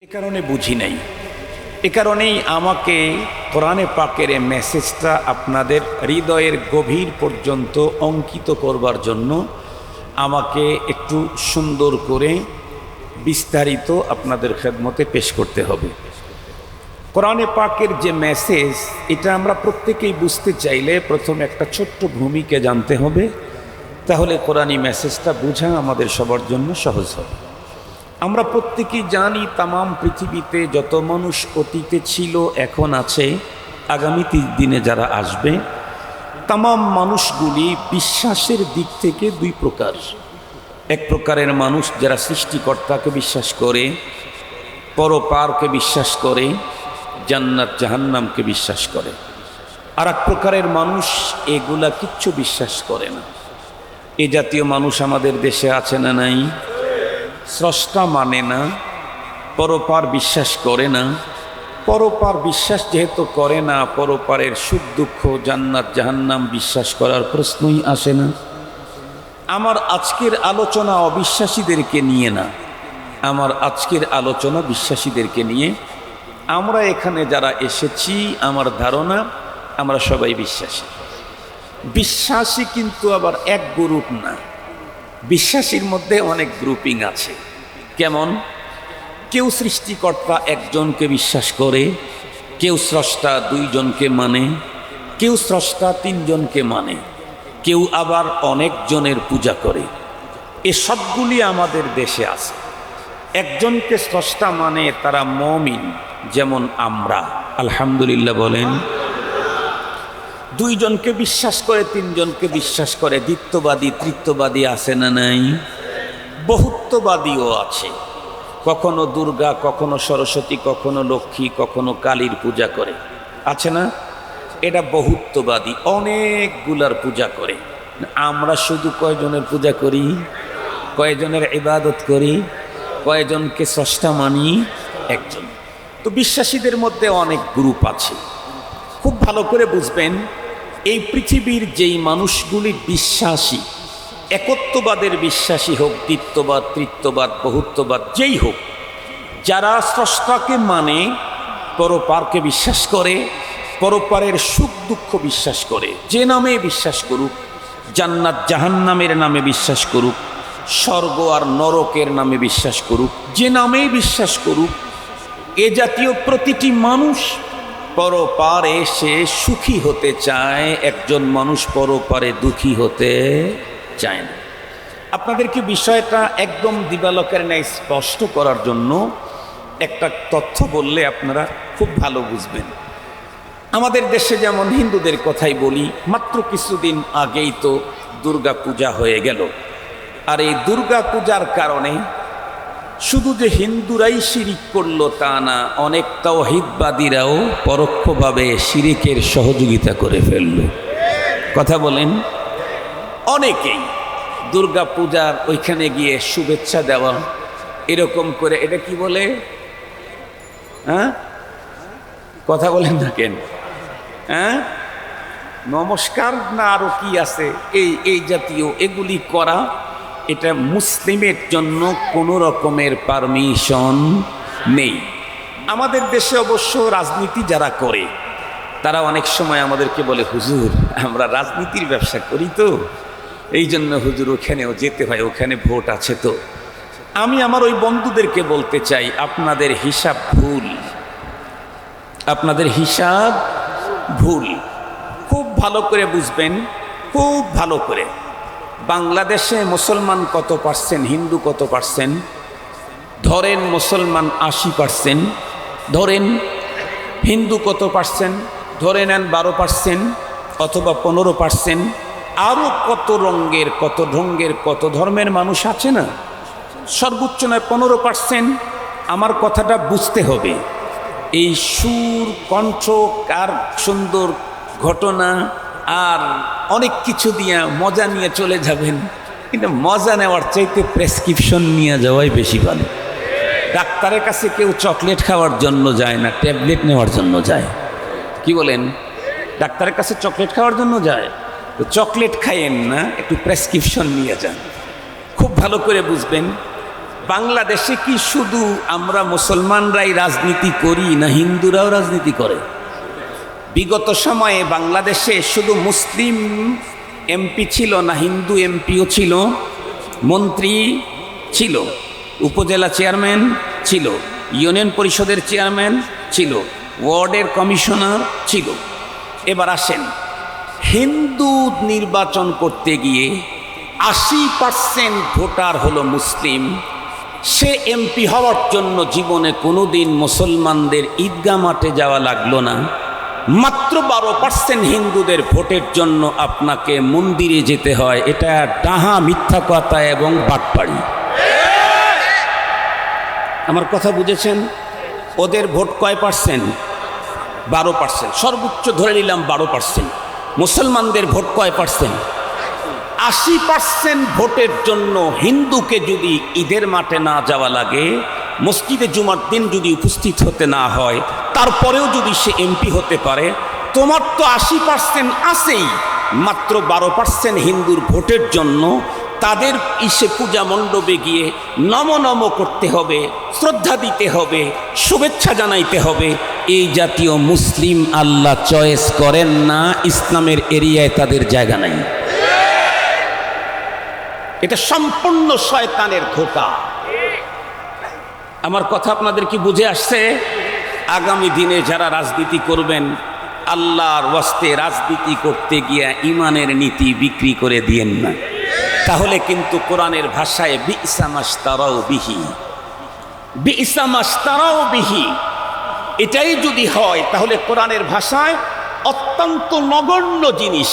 এ কারণে বুঝি নাই, এ কারণেই আমাকে কোরআনে পাকের এই মেসেজটা আপনাদের হৃদয়ের গভীর পর্যন্ত অঙ্কিত করবার জন্য আমাকে একটু সুন্দর করে বিস্তারিত আপনাদের খেদমতে পেশ করতে হবে। কোরআনে পাকের যে মেসেজ, এটা আমরা প্রত্যেকেই বুঝতে চাইলে প্রথমে একটা ছোট্ট ভূমিকা জানতে হবে, তাহলে কোরআনী মেসেজটা বোঝা আমাদের সবার জন্য সহজ হবে। আমরা প্রত্যেকেই জানি তামাম পৃথিবীতে যত মানুষ অতীতে ছিল, এখন আছে, আগামী দিনে যারা আসবে, তামাম মানুষগুলি বিশ্বাসের দিক থেকে দুই প্রকার। এক প্রকারের মানুষ যারা সৃষ্টিকর্তাকে বিশ্বাস করে, পরপারকে বিশ্বাস করে, জান্নাত জাহান্নামকে বিশ্বাস করে। আর এক প্রকারের মানুষ এগুলা কিচ্ছু বিশ্বাস করে না। এ জাতীয় মানুষ আমাদের দেশে আছে না নাই? স্রষ্টা মানে না, পরপার বিশ্বাস করে না। পরপার বিশ্বাস যেহেতু করে না, পরপারের সুখ দুঃখ জান্নাত জাহান্নাম বিশ্বাস করার প্রশ্নই আসে না। আমার আজকের আলোচনা অবিশ্বাসীদেরকে নিয়ে না, আমার আজকের আলোচনা বিশ্বাসীদেরকে নিয়ে। আমরা এখানে যারা এসেছি, আমার ধারণা আমরা সবাই বিশ্বাসী। বিশ্বাসী কিন্তু আবার এক গ্রুপ না, বিশ্বাসীর মধ্যে অনেক গ্রুপিং আছে। কেমন? কেউ সৃষ্টিকর্তা একজনকে বিশ্বাস করে, কেউ স্রষ্টা দুইজনকে মানে, কেউ স্রষ্টা তিনজনকে মানে, কেউ আবার অনেকজনের পূজা করে। এ সবগুলি আমাদের দেশে আছে। একজনকে স্রষ্টা মানে তারা মুমিন, যেমন আমরা, আলহামদুলিল্লাহ বলেন। দুইজনকে বিশ্বাস করে, তিনজনকে বিশ্বাস করে। দ্বিত্ববাদী তৃত্ববাদী আছে না নাই? বহুত্ববাদীও আছে। কখনো দুর্গা, কখনো সরস্বতী, কখনো লক্ষ্মী, কখনো কালীর পূজা করে, আছে না? এটা বহুত্ববাদী, অনেকগুলার পূজা করে। আমরা শুধু কয়জনের পূজা করি, কয়জনের ইবাদত করি, কয়জনকে স্রষ্টা মানি? একজন। তো বিশ্বাসীদের মধ্যে অনেক গ্রুপ আছে। খুব ভালো করে বুঝবেন, এই পৃথিবীর যেই মানুষগুলি বিশ্বাসী, একত্ববাদের বিশ্বাসী হোক, দ্বিত্ববাদ তৃত্ববাদ বহুত্ববাদ যেই হোক, যারা স্রষ্টাকে মানে, পরপারকে বিশ্বাস করে, পরপারের সুখ দুঃখ বিশ্বাস করে, যে নামে বিশ্বাস করুক, জান্নাত জাহান্নামের নামে বিশ্বাস করুক, স্বর্গ আর নরকের নামে বিশ্বাস করুক, যে নামেই বিশ্বাস করুক, এ জাতীয় প্রতিটি মানুষ পরপারে সে সুখী হতে চায়। একজন মানুষ পরপারে দুঃখী হতে চায় না। আপনাদেরকে বিষয়টা একদম দিবালোকের ন্যায় স্পষ্ট করার জন্য একটা তথ্য বললে আপনারা খুব ভালো বুঝবেন। আমাদের দেশে যেমন হিন্দুদের কথাই বলি, মাত্র কিছুদিন আগেই তো দুর্গা পূজা হয়ে গেল। আর এই দুর্গা পূজার কারণে শুধু যে হিন্দুরাই শিরিক করলো তা না, অনেক তাওহীদবাদীরাও পরোক্ষভাবে শিরিকের সহযোগিতা করে ফেলল। কথা বলেন। অনেকেই দুর্গা পূজার ওইখানে গিয়ে শুভেচ্ছা দেওয়া, এরকম করে, এটা কি বলে? হ্যাঁ, কথা বলেন না কেন? হ্যাঁ, নমস্কার না আরো কি আছে, এই জাতীয় এগুলি করা, এটা মুসলিমের জন্য কোনো রকমের পারমিশন নেই। আমাদের দেশে অবশ্য রাজনীতি যারা করে, তারা অনেক সময় আমাদেরকে বলে, হুজুর আমরা রাজনীতির ব্যবসা করি তো, এই জন্য হুজুর ওখানেও যেতে হয়, ওখানে ভোট আছে তো। আমি আমার ওই বন্ধুদেরকে বলতে চাই, আপনাদের হিসাব ভুল, আপনাদের হিসাব ভুল। খুব ভালো করে বুঝবেন, খুব ভালো করে। বাংলাদেশে মুসলমান কত পার্সেন্ট, হিন্দু কত পার্সেন্ট? ধরেন মুসলমান 80%, ধরেন হিন্দু কত পার্সেন্ট? ধরে নেন 12% অথবা 15%। আরও কত রঙের, কত ঢঙ্গের, কত ধর্মের মানুষ আছে না? সর্বোচ্চ নয় 15%। আমার কথাটা বুঝতে হবে। এই সুর, কণ্ঠ, কার সুন্দর ঘটনা আর অনেক কিছু দিয়ে মজা নিয়ে চলে যাবেন, কিন্তু মজা নেওয়ার চাইতে প্রেসক্রিপশন নিয়ে যাওয়াই বেশি ভালো। ডাক্তারের কাছে কেউ চকলেট খাওয়ার জন্য যায় না, ট্যাবলেট নেওয়ার জন্য যায়। কি বলেন? ডাক্তারের কাছে চকলেট খাওয়ার জন্য যায়। তো চকলেট খাইয়েন না, একটু প্রেসক্রিপশন নিয়ে যান। খুব ভালো করে বুঝবেন, বাংলাদেশে কি শুধু আমরা মুসলমানরাই রাজনীতি করি না হিন্দুরাও রাজনীতি করে? বিগত সময়ে বাংলাদেশে শুধু মুসলিম এমপি ছিল না হিন্দু এমপিও ছিল, মন্ত্রী ছিল, উপজেলা চেয়ারম্যান ছিল, ইউনিয়ন পরিষদের চেয়ারম্যান ছিল, ওয়ার্ডের কমিশনার ছিল। এবার আসেন, হিন্দু নির্বাচন করতে গিয়ে 80% ভোটার হলো মুসলিম। সে এমপি হওয়ার জন্য জীবনে কোনোদিন মুসলমানদের ঈদগাহ মাঠে যাওয়া লাগলো না। মাত্র 12% হিন্দুদের ভোটের জন্য আপনাকে মন্দিরে যেতে হয়। এটা ডাহা, মিথ্যা কথা এবং বাটপাড়ি। আমার কথা বুঝেছেন? ওদের ভোট কয় পার্সেন্ট? 12%। সর্বোচ্চ ধরে নিলাম 12%। মুসলমানদের ভোট কয় পার্সেন্ট? 80% ভোটের জন্য হিন্দুকে যদি ঈদের মাঠে না যাওয়া লাগে, মসজিদে জুমার দিন যদি উপস্থিত হতে না হয়, তারপরেও যদি সে এমপি হতে পারে, তোমার তো 80% আছেই। মাত্র 12% হিন্দুর ভোটের জন্য তাদের ইসে পূজা মণ্ডপে গিয়ে নম করতে হবে, শ্রদ্ধা দিতে হবে, শুভেচ্ছা জানাইতে হবে। এই জাতীয় মুসলিম আল্লাহ চয়েস করেন না। ইসলামের এরিয়ায় তাদের জায়গা নাই। এটা সম্পূর্ণ শয়তানের ধোঁকা। আমার কথা আপনাদের কি বুঝে আসছে? আগামী দিনে যারা রাজনীতি করবেন, আল্লাহর ওয়াস্তে রাজনীতি করতে গিয়ে ইমানের নীতি বিক্রি করে দিয়েন না। তাহলে কিন্তু কোরআনের ভাষায় বিইসা মাশতারাউ বিহি, বিইসা মাশতারাউ বিহি, এটাই যদি হয় তাহলে কোরআনের ভাষায় অত্যন্ত নগণ্য জিনিস,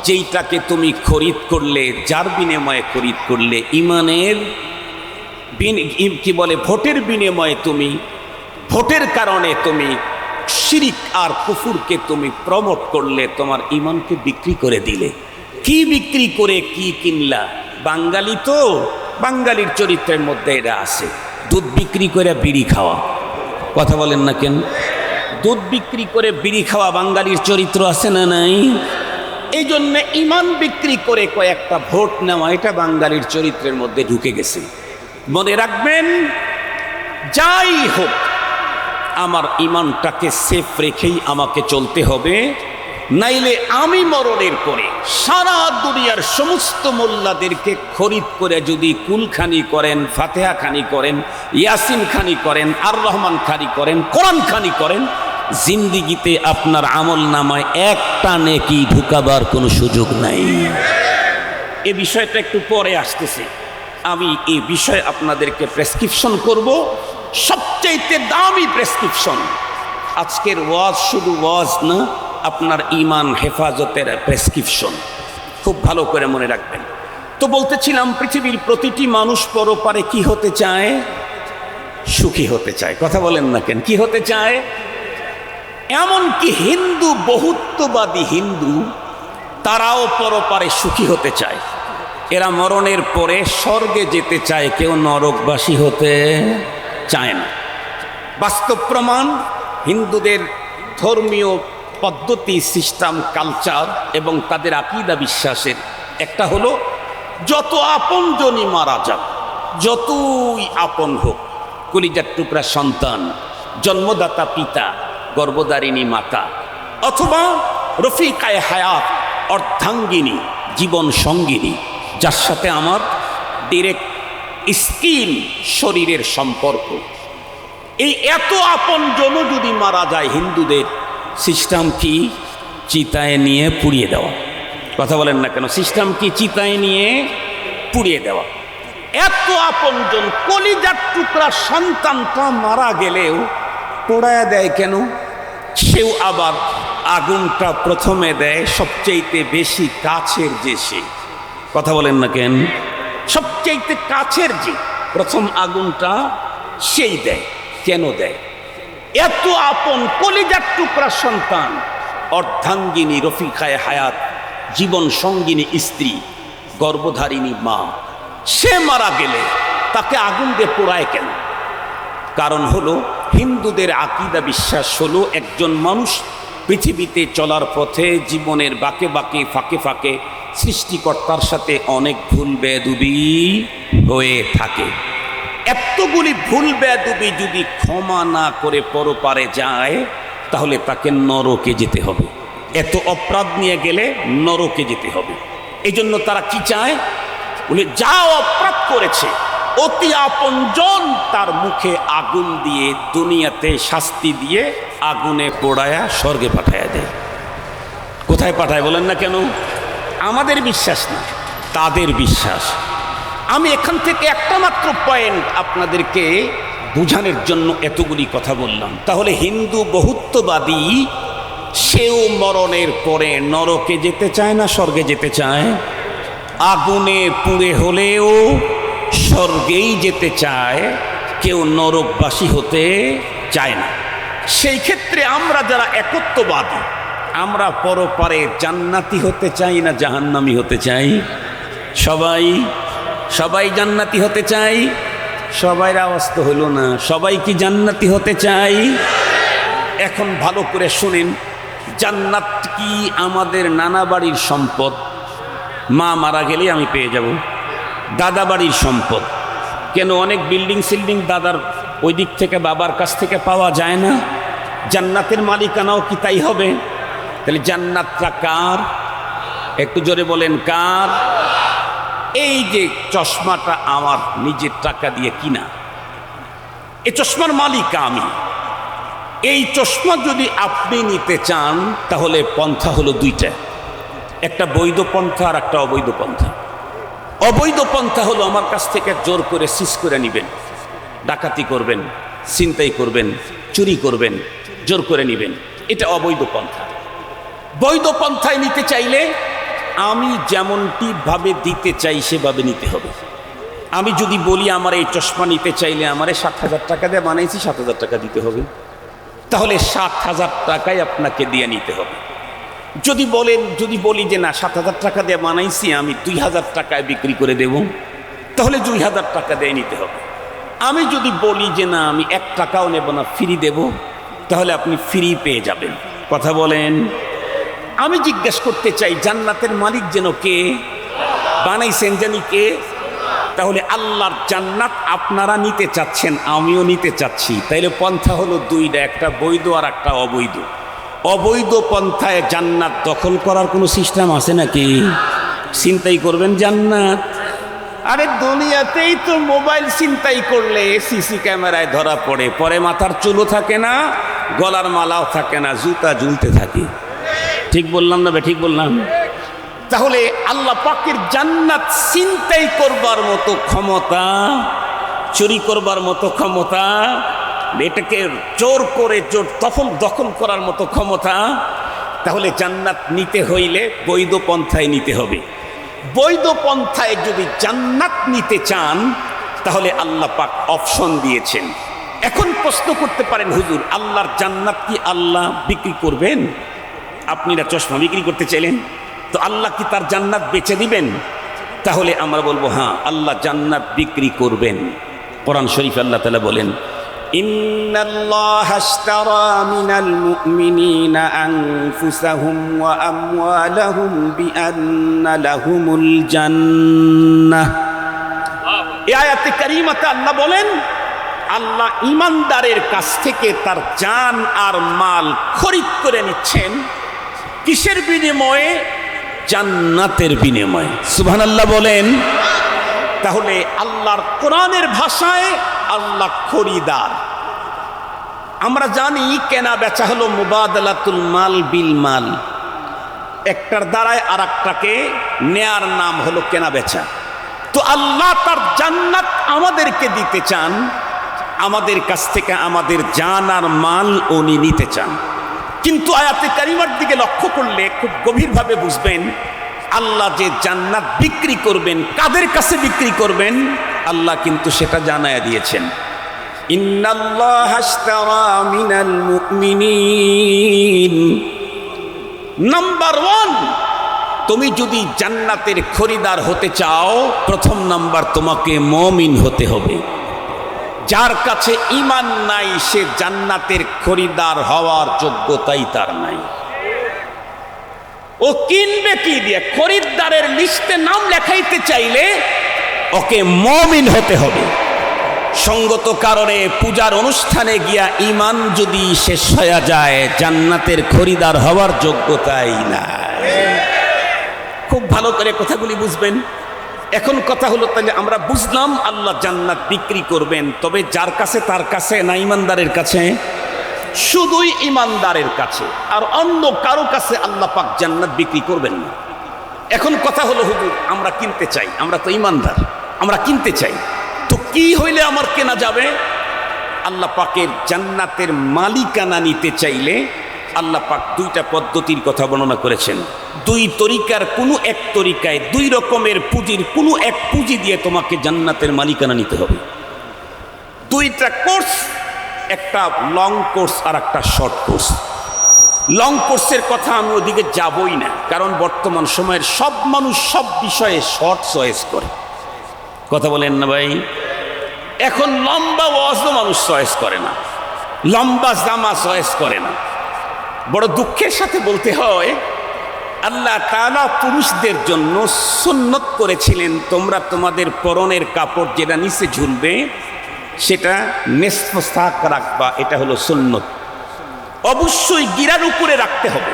যেইটাকে তুমি খরিদ করলে, যার বিনিময়ে খরিদ করলে, ইমানের কি বলে, ভোটের বিনিময়ে তুমি, ভোটের কারণে তুমি শিরিক আর কুফুরকে তুমি প্রমোট করলে, তোমার ইমানকে বিক্রি করে দিলে। কি বিক্রি করে কি কিনলা? বাঙালি তো, বাঙালির চরিত্রের মধ্যে এটা আছে। দুধ বিক্রি করে বিড়ি খাওয়া। কথা বলেন না কেন? দুধ বিক্রি করে বিড়ি খাওয়া বাঙালির চরিত্র আছে না নাই? এই জন্য ইমান বিক্রি করে কয়েকটা ভোট নেওয়া, এটা বাঙালির চরিত্রের মধ্যে ঢুকে গেছে। মনে রাখবেন, যাই হোক আমার ইমানটাকে সেফ রেখেই আমাকে চলতে হবে, নাইলে আমি মরণের পরে সারা দুনিয়ার সমস্ত মোল্লাদেরকে খরিদ করে যদি কুলখানি করেন, ফাতেহা খানি করেন, ইয়াসিন খানি করেন, আর রহমান খানি করেন, কোরআন খানি করেন, জিন্দিগিতে আপনার আমল নামায় একটা নেকি ঢুকাবার কোনো সুযোগ নাই। এ বিষয়টা একটু পরে আসতেছে। আমি এই বিষয়ে আপনাদেরকে প্রেসক্রিপশন করব, সবচাইতে দামি প্রেসক্রিপশন। আজকের ওয়াজ শুধু ওয়াজ না, আপনার ইমান হেফাজতের প্রেসক্রিপশন। খুব ভালো করে মনে রাখবেন। তো বলতেছিলাম, পৃথিবীর প্রতিটি মানুষ পরপারে কি হতে চায়? সুখী হতে চায়। কথা বলেন না কেন? কি হতে চায়? এমনকি হিন্দু, বহুত্ববাদী হিন্দু, তারাও পরপারে সুখী হতে চায়। এরা মরণের পরে স্বর্গে যেতে চায়, কেউ নরকবাসী হতে চায় না। বাস্তব প্রমাণ, হিন্দুদের ধর্মীয় পদ্ধতি, সিস্টেম, কালচার এবং তাদের আকীদা বিশ্বাসের একটা হলো, যত আপনজনই মারা যাক, যতই আপন হোক, কলিজার টুকরা সন্তান, জন্মদাতা পিতা, গর্ভধারিণী মাতা, অথবা রফিকায়ে হায়াত, অর্ধাঙ্গিনী, জীবন সঙ্গিনী, যার সাথে আমার ডিরেক্ট স্কিন, শরীরের সম্পর্ক, এই এত আপনজন যদি মারা যায়, হিন্দুদের সিস্টেম কি? চিতায় নিয়ে পুড়িয়ে দেওয়া। কথা বলেন না কেন? সিস্টেম কি? চিতায় নিয়ে পুড়িয়ে দেওয়া। এত আপনজন, কলিজার টুকরা সন্তানটা মারা গেলেও পোড়ায় দেয় কেন? সেও আবার আগুনটা প্রথমে দেয় সবচেয়ে বেশি কাছের যে সে। কথা বলেন না কেন? সবচেয়ে কাছের যে প্রথম আগুনটা সেই দেয়। কেন দেয়? এত আপন, কলিজার টুকরা সন্তান, অর্ধাঙ্গিনী, রফিকায়ে হায়াত, জীবন সঙ্গিনী স্ত্রী, গর্ভধারিণী মা, সে মারা গেলে তাকে আগুন দিয়ে পোড়ায় কেন? কারণ হলো, হিন্দুদের আকীদা বিশ্বাস হলো, একজন মানুষ পৃথিবীতে চলার পথে জীবনের বাঁকে বাঁকে, ফাঁকে ফাঁকে সৃষ্টিকর্তার সাথে অনেক ভুল বেয়াদবি হয়ে থাকে। এতগুলি ভুল বেয়াদবি যদি ক্ষমা না করে পরপারে যায় তাহলে তাকে নরকে যেতে হবে। এত অপরাধ নিয়ে গেলে নরকে যেতে হবে। এই জন্য তারা কি চায়, বলে যা অপরাধ করেছে অতি আপনজন তার মুখে আগুন দিয়ে দুনিয়াতে শাস্তি দিয়ে আগুনে পোড়ায়া স্বর্গে পাঠায়া দেয়। কোথায় পাঠায় বলেন না কেন? আমাদের বিশ্বাস না, তাদের বিশ্বাস। আমি এখান থেকে একটা মাত্র পয়েন্ট আপনাদেরকে বুঝানোর জন্য এতগুলি কথা বললাম। তাহলে হিন্দু বহুত্ববাদী সেও মরণের পরে নরকে যেতে চায় না স্বর্গে যেতে চায়? আগুনে পুড়ে হলেও স্বর্গেই যেতে চায়, কেউ নরকবাসী হতে চায় না। সেই ক্ষেত্রে আমরা যারা একত্ববাদী, আমরা পরপারে জান্নাতি হতে চাই না জাহান্নামী হতে চাই? সবাই জান্নাতি হতে চাই। সবাইয়ের আওয়াজ তো হইল না। সবাই কি জান্নাতি হতে চাই? এখন ভালো করে শুনেন, জান্নাত কি আমাদের নানা বাড়ির সম্পদ? মা মারা গেলেই আমি পেয়ে যাব। দাদা বাড়ির সম্পদ কেন? অনেক বিল্ডিং সিল্ডিং দাদার ওই দিক থেকে বাবার কাছ থেকে পাওয়া যায় না? জান্নাতের মালিকানাও কি তাই হবে? তাহলে জান্নাতটা কার? একটু জোরে বলেন, কার? এই যে চশমাটা আমার নিজের টাকা দিয়ে কিনা, এই চশমার মালিক আমি। এই চশমা যদি আপনি নিতে চান তাহলে পন্থা হলো দুইটা, একটা বৈধ পন্থা আর একটা অবৈধ পন্থা। অবৈধ পন্থা হলো আমার কাছ থেকে জোর করে সিজ করে নেবেন, ডাকাতি করবেন, ছিনতাই করবেন, চুরি করবেন, জোর করে নেবেন, এটা অবৈধ পন্থা। বৈধ পন্থায় নিতে চাইলে আমি যেমনটি ভাবে দিতে চাই সেভাবে নিতে হবে। আমি যদি বলি আমার এই চশমা নিতে চাইলে আমারে 7,000 টাকা দিয়ে বানাইছি, 7,000 টাকা দিতে হবে, তাহলে 7,000 টাকাই আপনাকে দিয়ে নিতে হবে। যদি বলি যে না 7,000 টাকা দিয়ে বানাইছি আমি 2,000 টাকায় বিক্রি করে দেব, তাহলে 2,000 টাকা দিয়ে নিতে হবে। আমি যদি বলি যে না আমি 1 টাকাও নেব না, ফ্রি দেব, তাহলে আপনি ফ্রি পেয়ে যাবেন। কথা বলেন। আমি জিজ্ঞেস করতে চাই, জান্নাতের মালিক যেন কে? বানাইছেন জানি কে? তাহলে আল্লাহর জান্নাত আপনারা নিতে চাচ্ছেন, আমিও নিতে চাচ্ছি। তাইলে পন্থা হলো দুইটা, একটা বৈধ আর একটা অবৈধ। অবৈধ পন্থায় জান্নাত দখল করার কোনো সিস্টেম আছে নাকি? ছিনতাই করবেন জান্নাত? আরে দুনিয়াতেই তো মোবাইল ছিনতাই করলে সিসি ক্যামেরায় ধরা পড়ে, পরে মাথার চুলও থাকে না, গলার মালাও থাকে না, জুতা ঝুলতে থাকে। ঠিক বললাম না? ঠিক বললাম। তাহলে আল্লাহ পাকের জান্নাত ছিনতাই করবার মতো ক্ষমতা, চুরি করবার মতো ক্ষমতা, এটাকে জোর করে দখল করার মতো ক্ষমতা। তাহলে জান্নাত নিতে হইলে বৈধ পন্থায় নিতে হবে। বৈধ পন্থায় যদি জান্নাত নিতে চান তাহলে আল্লাহ পাক অপশন দিয়েছেন। এখন প্রশ্ন করতে পারেন, হুজুর আল্লাহর জান্নাত কি আল্লাহ বিক্রি করবেন? আপনারা চশমা বিক্রি করতে চাইলেন তো আল্লাহ কি তার জান্নাত বেচে দিবেন? তাহলে আমরা বলবো হ্যাঁ, আল্লাহ জান্নাত বিক্রি করবেন। কোরআন শরীফ আল্লাহ তাআলা বলেন, ইন্নাল্লাহা আশতারা মিনাল মুমিনিনা আনফুসাহুম ওয়া আমওয়ালাহুম বিআন্না লাহুমুল জান্নাহ। এই আয়াতে কারিমাতে আল্লাহ বলেন, আল্লাহ ঈমানদারের কাছ থেকে তার জান আর মাল খরিদ করে নিচ্ছেন। কিসের বিনিময়ে? জান্নাতের বিনিময়ে। সুবহানাল্লাহ বলেন। তাহলে আল্লাহর কোরআনের ভাষায় আল্লাহ খরিদার। আমরা জানি কেনা বেচা হলো মুবাদালাতুল মাল বিল মাল, একটার দ্বারায় আর একটাকে নেয়ার নাম হলো কেনা বেচা। তো আল্লাহ তার জান্নাত আমাদেরকে দিতে চান, আমাদের কাছ থেকে আমাদের জান আর মাল উনি নিতে চান। কিন্তু আয়াতে কারিমার দিকে লক্ষ্য করলে খুব গভীরভাবে বুঝবেন, আল্লাহ যে জান্নাত বিক্রি করবেন, কাদের কাছে বিক্রি করবেন আল্লাহ কিন্তু সেটা জানায়া দিয়েছেন। ইন্নাল্লাহা আশতারা মিনাল মুমিনিন। নাম্বার 1, তুমি যদি জান্নাতের খরিদার হতে চাও, প্রথম নাম্বার তোমাকে মুমিন হতে হবে। যার কাছে ঈমান নাই সে জান্নাতের খরিদার হওয়ার যোগ্যতাই তার নাই। ও কিনবে কি দিয়ে? খরিদ্দারের লিস্টে নাম লেখাইতে চাইলে ওকে মুমিন হতে হবে। সঙ্গত কারণে পূজার অনুষ্ঠানে গিয়া ইমান যদি শেষ হয়ে যায়, জান্নাতের খরিদার হওয়ার যোগ্যতাই না। খুব ভালো করে কথাগুলি বুঝবেন। এখন কথা হলো, তাহলে আমরা বুঝলাম আল্লাহ জান্নাত বিক্রি করবেন, তবে যার কাছে তার কাছে না ইমানদারের কাছে? শুধুই ইমানদারের কাছে, আর অন্য কারো কাছে আল্লাহ পাক জান্নাত বিক্রি করবেন না। এখন কথা হলো, হুজুর আমরা কিনতে চাই, আমরা তো ইমানদার, আমরা কিনতে চাই, তো কি হইলে আমার কেনা যাবে? আল্লাহ পাকের জান্নাতের মালিকানা নিতে চাইলে আল্লাহ পাক দুইটা পদ্ধতির কথা বর্ণনা করেছেন। দুই তরিকার কোনো এক তরিকায়, দুই রকমের পুঁজির কোনো এক পুঁজি দিয়ে তোমাকে জান্নাতের মালিকানা নিতে হবে। দুইটা কোর্স, একটা লং কোর্স আর একটা শর্ট কোর্স। লং কোর্সের কথা আমি ওদিকে যাবই না, কারণ বর্তমান সময়ের সব মানুষ সব বিষয়ে শর্ট চয়েস করে। কথা বলেন না ভাই? এখন লম্বা ওয়াজও মানুষ চয়েস করে না, লম্বা জামা চয়েস করে না। বড় দুঃখের সাথে বলতে হয়, আল্লাহ তাআলা পুরুষদের জন্য সুন্নত করেছিলেন, তোমরা তোমাদের পরনের কাপড় যেটা নিচে ঝুলবে সেটা নিসফ সাক রাখবা, এটা হলো সুন্নত। অবশ্যই গিরার উপরে রাখতে হবে,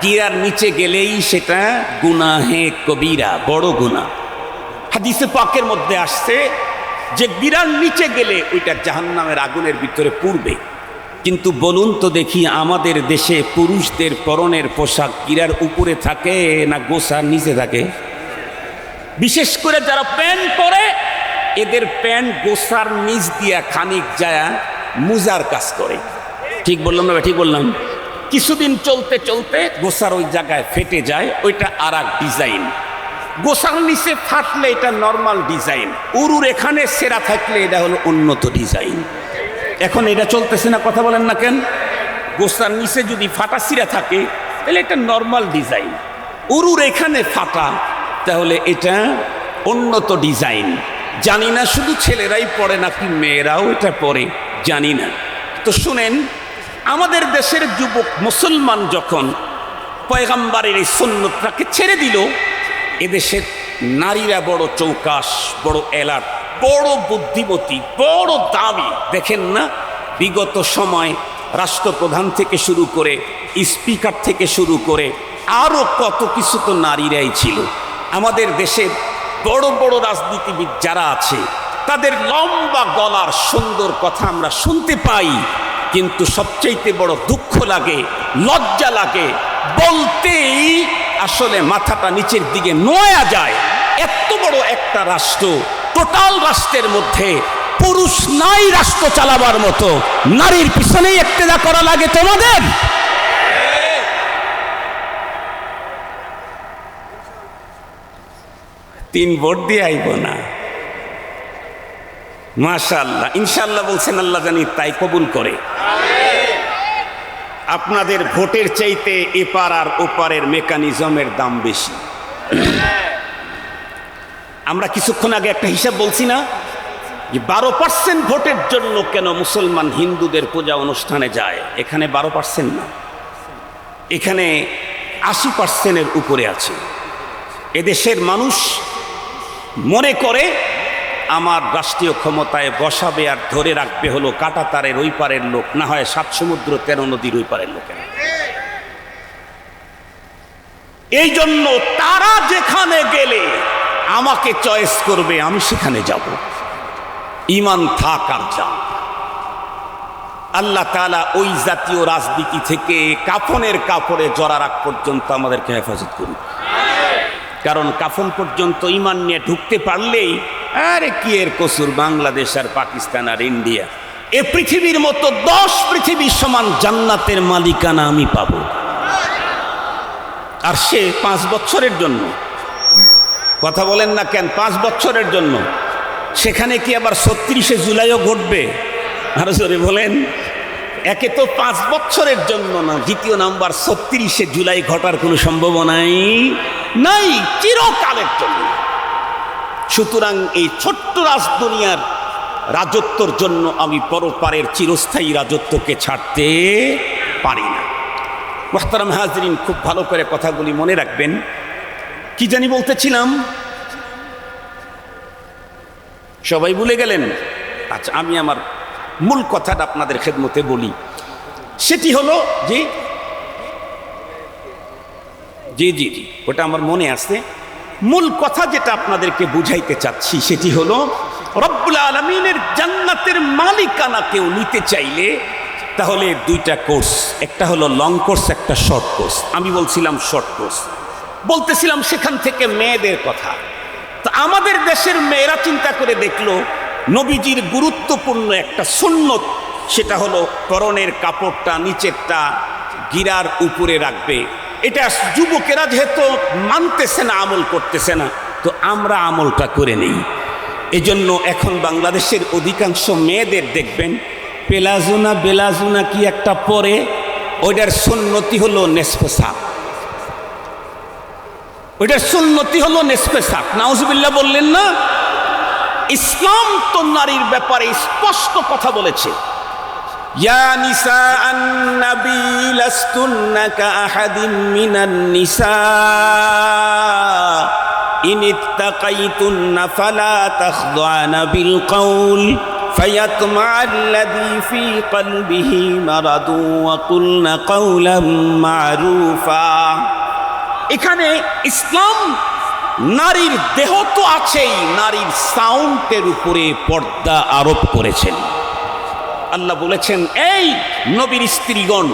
গিরার নিচে গেলেই সেটা গুনাহে কবিরা, বড় গুনাহ। হাদিসে পাকের মধ্যে আসছে যে গিরার নিচে গেলে ওইটা জাহান্নামের আগুনের ভিতরে পুড়বে। কিন্তু বলুন তো দেখি, আমাদের দেশে পুরুষদের পরনের পোশাক গিরার উপরে থাকে না গোছার নিচে থাকে? বিশেষ করে যারা প্যান্ট পরে, এদের প্যান্ট গোছার নিচ দিয়া খানিক যায় মুজার কাজ করে। ঠিক বললাম না? ঠিক বললাম? কিছুদিন চলতে চলতে গোছার ওই জায়গায় ফেটে যায়, ওইটা আর এক ডিজাইন। গোছার নিচে ফাটলে এটা নর্মাল ডিজাইন, উরুর এখানে সেরা থাকলে এটা হলো উন্নত ডিজাইন। এখন এটা চলতেছে না, কথা বলেন না কেন? গোছার নিচে যদি ফাটা সিরা থাকে তাহলে এটা নর্মাল ডিজাইন, উরুর এখানে ফাটা তাহলে এটা উন্নত ডিজাইন। জানি না শুধু ছেলেরাই পড়ে নাকি মেয়েরাও এটা পড়ে, জানি না। তো শুনেন, আমাদের দেশের যুবক মুসলমান যখন পয়গম্বরের এই সুন্নতটাকে ছেড়ে দিল, এদেশের নারীরা বড় চৌকাশ, বড় এলার্ট, বড় বুদ্ধিমতী, বড় দামি। দেখেন না, বিগত সময় রাষ্ট্রপ্রধান থেকে শুরু করে, স্পিকার থেকে শুরু করে আরও কত কিছু তো নারীরাই ছিল। আমাদের দেশের বড় বড় রাজনীতিবিদ যারা আছে, তাদের লম্বা গলার সুন্দর কথা আমরা শুনতে পাই, কিন্তু সবচাইতে বড় দুঃখ লাগে, লজ্জা লাগে, বলতেই আসলে মাথাটা নিচের দিকে নোয়া যায়। এত বড় একটা রাষ্ট্র, টোটাল রাষ্ট্রের মধ্যে পুরুষ নাই রাষ্ট্র চালাবার মতো, নারীর পিছনেই ইক্তেদা করা লাগে তোমাদের। তিন ভোট দিয়ে আইব না, মাশাআল্লাহ, ইনশাআল্লাহ বলছেন, আল্লাহ জানি তাই কবুল করে। আপনাদের ভোটের চাইতে এপার আর ওপারের মেকানিজমের দাম বেশি। আমরা কিছুক্ষণ আগে একটা হিসাব বলছি না, যে 12% ভোটের জন্য কেন মুসলমান হিন্দুদের পূজা অনুষ্ঠানে যায়? এখানে 12% না, এখানে 80%-এর উপরে আছে। এদেশের মানুষ মনে করে আমার রাষ্ট্রীয় ক্ষমতায় বসাবে আর ধরে রাখবে হলো কাঁটাতারের ওই পারের লোক, না হয় 7 সমুদ্র 13 নদীর ওই পারের লোকেরা। এই জন্য তারা যেখানে গেলে আমাকে চয়েস করবে, আমি সেখানে যাব। ঈমান থাক আর যা। আল্লাহ তাআলা ওই জাতীয় রাজনীতি থেকে কাফনের কাপড়ে জড়া রাখ পর্যন্ত আমাদেরকে হেফাজত করুন। কারণ কাফন পর্যন্ত ঈমান নিয়ে ঢুকতে পারলেই আরে কি এর কসুর, বাংলাদেশ আর পাকিস্তান আর ইন্ডিয়া, এ পৃথিবীর মতো 10 পৃথিবীর সমান জান্নাতের মালিকানা আমি পাব। আর সে 5 বছরের জন্য। কথা বলেন না কেন? 5 বছরের জন্য। সেখানে কি আবার 36শে জুলাইও ঘটবে? আরো জোরে বলেন। একে তো 5 বছরের জন্য না, দ্বিতীয় নাম্বার 36শে জুলাই ঘটার কোনো সম্ভাবনাই নাই, চিরকালের জন্য। সুতরাং এই ছোট্ট রাজদুনিয়ার রাজত্বর জন্য আমি পরপারের চিরস্থায়ী রাজত্বকে ছাড়তে পারি না। মুহতারাম হাজরিন, খুব ভালো করে কথাগুলি মনে রাখবেন। কি জানি বলতেছিলাম, সবাই ভুলে গেলেন? আচ্ছা, আমি আমার মূল কথাটা আপনাদের খেদমতে বলি। সেটি হলো যে জি জি জি ওটা আমার মনে আছে। মূল কথা যেটা আপনাদেরকে বুঝাইতে চাচ্ছি সেটি হলো, রব্বুল আলামিনের জান্নাতের মালিকানা কেউ নিতে চাইলে তাহলে দুইটা কোর্স, একটা হলো লং কোর্স, একটা শর্ট কোর্স। আমি বলছিলাম শর্ট কোর্স, বলতেছিলাম সেখান থেকে মেয়েদের কথা। তো আমাদের দেশের মেয়েরা চিন্তা করে দেখলো নবীজির গুরুত্বপূর্ণ একটা সুন্নত, সেটা হলো পরনের কাপড়টা নিচেরটা গিরার উপরে রাখবে। এটা যুবকেরা যেহেতু মানতেছে না, আমল করতেছে না, তো আমরা আমলটা করে নেই। এজন্য এখন বাংলাদেশের অধিকাংশ মেয়েদের দেখবেন পেলাজুনা বেলাজুনা কি একটা পরে, ওইটার সুন্নতি হলো নেসফে সাক, ওইটার সুন্নতি হলো নেসফে সাক। নাউজুবিল্লাহ বললেন না? ইসলাম তো নারীর ব্যাপারে স্পষ্ট কথা বলেছে, ইয়া নিসা আন-নবী লাস্তুন্না কাআহাদিম মিনান নিসা ইন ইত্তাকাইতুন্না ফালা তাখদানা বিল কওল ফায়াতমাআল্লাযী ফী কলবিহি মারাদু ওয়া কুলনা কওলাম মা'রুফা। এখানে ইসলাম নারীর দেহ তো আছেই, নারীর সাউন্ডের উপরে পর্দা আরোপ করেছেন। আল্লাহ বলেছেন, এই নবীর স্ত্রীগণ,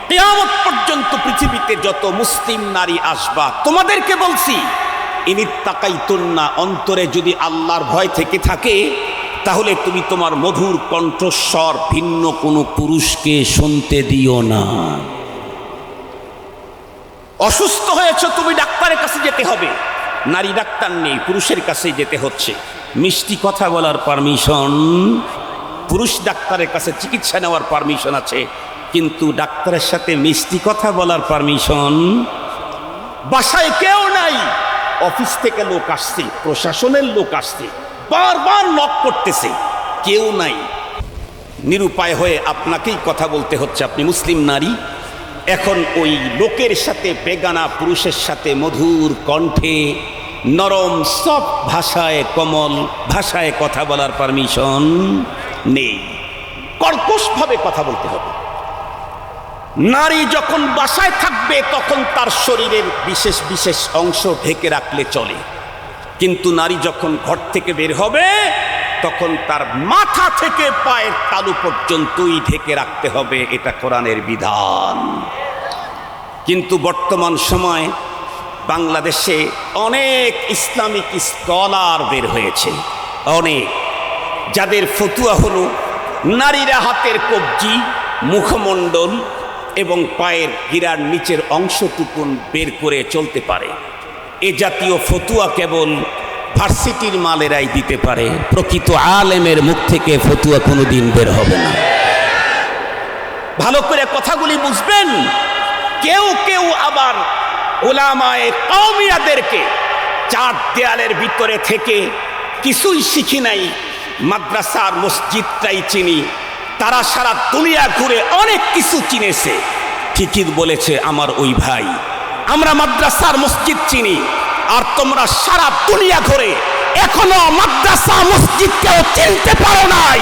কিয়ামত পর্যন্ত পৃথিবীতে যত মুসলিম নারী আসবা, তোমাদেরকে বলছি ইনিত্তাকাইতুন্না, অন্তরে যদি আল্লাহর ভয় থেকে থাকে তাহলে তুমি তোমার মধুর কণ্ঠস্বর ভিন্ন কোনো পুরুষকে শুনতে দিও না। অসুস্থ হয়েছ, তুমি ডাক্তারের কাছে যেতে হবে, নারী ডাক্তার নেই, পুরুষের কাছে যেতে হচ্ছে। মিষ্টি কথা বলার পারমিশন, পুরুষ ডাক্তারের কাছে চিকিৎসা নেওয়ার পারমিশন আছে, কিন্তু ডাক্তারের সাথে মিষ্টি কথা বলার পারমিশন। বাসায় কেউ নাই, অফিস থেকে লোক আসছে, প্রশাসনের লোক আসছে, বারবার নক করতেছে, কেউ নাই, নিরুপায় হয়ে আপনাকেই কথা বলতে হচ্ছে, আপনি মুসলিম নারী। এখন ওই লোকের সাথে, বেগানা পুরুষের সাথে মধুর কণ্ঠে নরম সব ভাষায়, কোমল ভাষায় কথা বলার পারমিশন নেই, কর্কশভাবে কথা বলতে হবে। নারী যখন বাসায় থাকবে তখন তার শরীরের বিশেষ বিশেষ অংশ ঢেকে রাখলে চলে, কিন্তু নারী যখন ঘর থেকে বের হবে তখন তার মাথা থেকে পায়ের তালু পর্যন্তই ঢেকে রাখতে হবে, এটা কোরআনের বিধান। কিন্তু বর্তমান সময় বাংলাদেশে অনেক ইসলামিক স্কলার বের হয়েছে, অনেক, যাদের ফতুয়া হলো নারীরা হাতের কবজি, মুখমণ্ডল এবং পায়ের গিরার নিচের অংশটুকুন বের করে চলতে পারে। এ জাতীয় ফতুয়া কেবল ভার্সিটির মালেরাই দিতে পারে, প্রকৃত আলেমের মুখ থেকে ফতুয়া কোনোদিন বের হবে না। ভালো করে কথাগুলি বুঝবেন। কেউ কেউ আবার উলামায়ে কওমিয়াদেরকে চার দেয়ালের ভিতরে থেকে কিছুই শিখি নাই, মাদ্রাসার মসজিদটাই চিনি, তারা সারা দুনিয়া ঘুরে অনেক কিছু চিনেছে। ঠিকই বলেছে আমার ওই ভাই, আমরা মাদ্রাসার মসজিদ চিনি, আর তোমরা সারা দুনিয়া ঘুরে এখনো মাদ্রাসা মসজিদকেও চিনতে পারো নাই।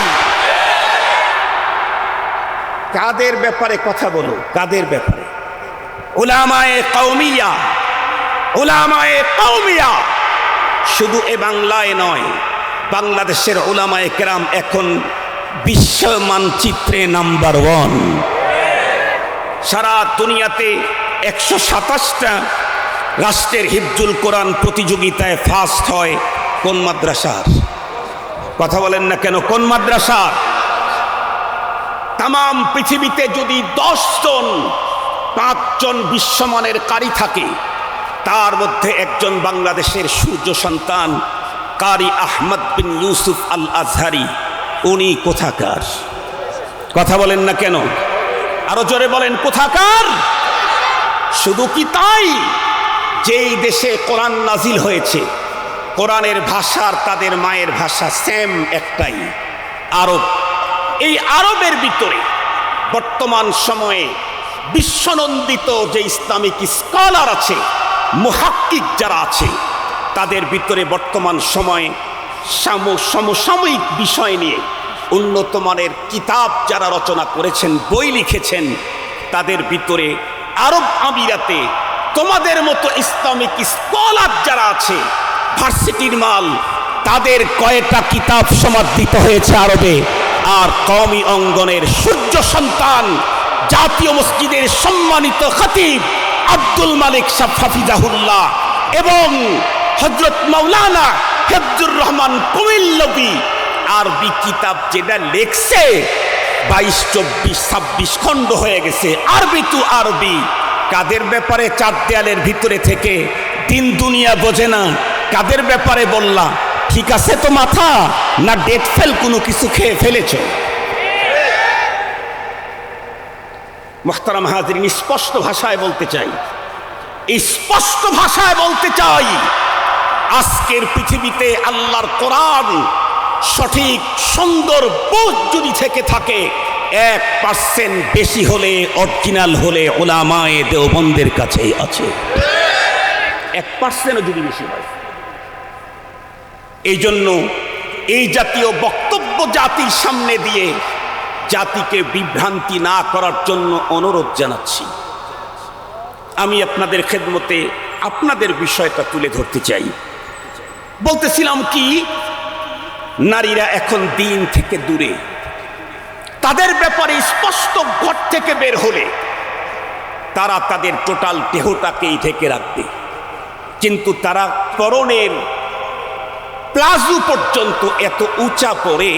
কাদের ব্যাপারে কথা বলো, কাদের ব্যাপারে? উলামায়ে কওমিয়া, উলামায়ে কওমিয়া শুধু এ বাংলায় নয়, বাংলাদেশের উলামায়ে কেরাম এখন বিশ্ব মানচিত্রে নাম্বার 1। সারা দুনিয়াতে 127টা রাষ্ট্রের হিফজুল কোরআন প্রতিযোগিতায় ফার্স্ট হয় কোন মাদ্রাসার? কথা বলেন না কেন, কোন মাদ্রাসার? তাম পৃথিবীতে যদি 10 জন 5 জন বিশ্বমানের কারি থাকে, তার মধ্যে একজন বাংলাদেশের সূর্য সন্তান কারি আহমদ বিন ইউসুফ আল আজহারি। উনি কোথাকার? কথা বলেন না কেন, আরো জোরে বলেন, কোথাকার? শুধু কি তাই, যেই দেশে কোরআন নাজিল হয়েছে, কোরআনের ভাষার তাদের মায়ের ভাষা সেম একটাই, আরব। এই আরবের ভিতরে বর্তমান সময়ে বিশ্বনন্দিত যে ইসলামিক স্কলার আছে, মুহাক্কিক যারা আছে, তাদের ভিতরে বর্তমান সময়ে সমসাময়িক বিষয় নিয়ে উন্নত মানের কিতাব যারা রচনা করেছেন, বই লিখেছেন, তাদের ভিতরে আরব আমিরাতে তোমাদের মতো ইসলামিক স্কলার যারা আছে, ভার্সিটির মাল, তাদের কয়েকটা কিতাব সমাদৃত হয়েছে আরবে। আর কওমি অঙ্গনের সূর্য সন্তান, জাতীয় মসজিদের সম্মানিত খতিব আব্দুল মালিক সাহেব হাফিজাহুল্লাহ এবং হযরত মাওলানা হিফজুর রহমান কুমিল্লাবী আরবি কিতাব যেটা লেখছে 22, 24, 26 খণ্ড হয়ে গেছে, আরবি টু আরবি। কাদের ব্যাপারে চার দেয়ালের ভিতরে থেকে দিন দুনিয়া বোঝে না, কাদের ব্যাপারে বললা? ঠিক আছে তো মাথা, না ডেট ফেল কোনো কিছু খেয়ে ফেলেছ? মুহতারাম হাজিরিন, স্পষ্ট ভাষায় বলতে চাই, স্পষ্ট ভাষায় বলতে চাই, আজকের পৃথিবীতে আল্লাহর কোরআন সঠিক সুন্দর বোঝ যদি থেকে থাকে 1% বেশি হলে, অরিজিনাল হলে উলামায়ে দেওবন্দের কাছেই আছে। 1%ও যদি বেশি হয়। এই জন্য এই জাতীয় বক্তব্য জাতির সামনে দিয়ে জাতিকে বিভ্রান্তি না করার জন্য অনুরোধ জানাচ্ছি। আমি আপনাদের খেদমতে আপনাদের বিষয়টা তুলে ধরতে চাই। বলতেছিলাম কি, নারীরা এখন দিন থেকে দূরে, তাদের ব্যাপারে স্পষ্ট ঘর থেকে বের হলে তারা তাদের টোটাল দেহটাকেই ঢেকে রাখবে, কিন্তু তারা পরনের প্লাজো পর্যন্ত এত উঁচা পরে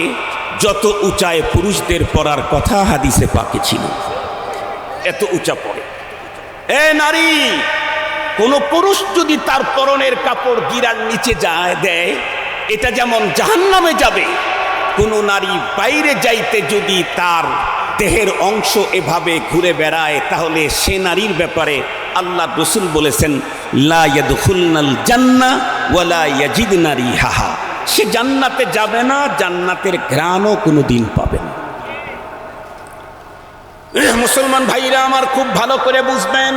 যত উঁচায় পুরুষদের পরার কথা হাদিসে পাকে ছিল, এত উঁচা পরে। এ নারী, কোন পুরুষ যদি তার পরনের কাপড় গিরার নিচে দেয়, এটা যেমন জাহান্নামে যাবে। কোন নারী বাইরে যাইতে যদি তার দেহের অংশ এভাবে ঘুরে বেড়ায়, তাহলে সে নারীর ব্যাপারে আল্লাহ রাসূল বলেছেন, লা ইয়াদখুলনাল জান্নাহ ওয়ালা ইয়াজিদনা রিহাহা, সে জান্নাতে যাবে না, জান্নাতের ঘ্রাণও কোনোদিন পাবে না। মুসলমান ভাইরা আমার, খুব ভালো করে বুঝবেন,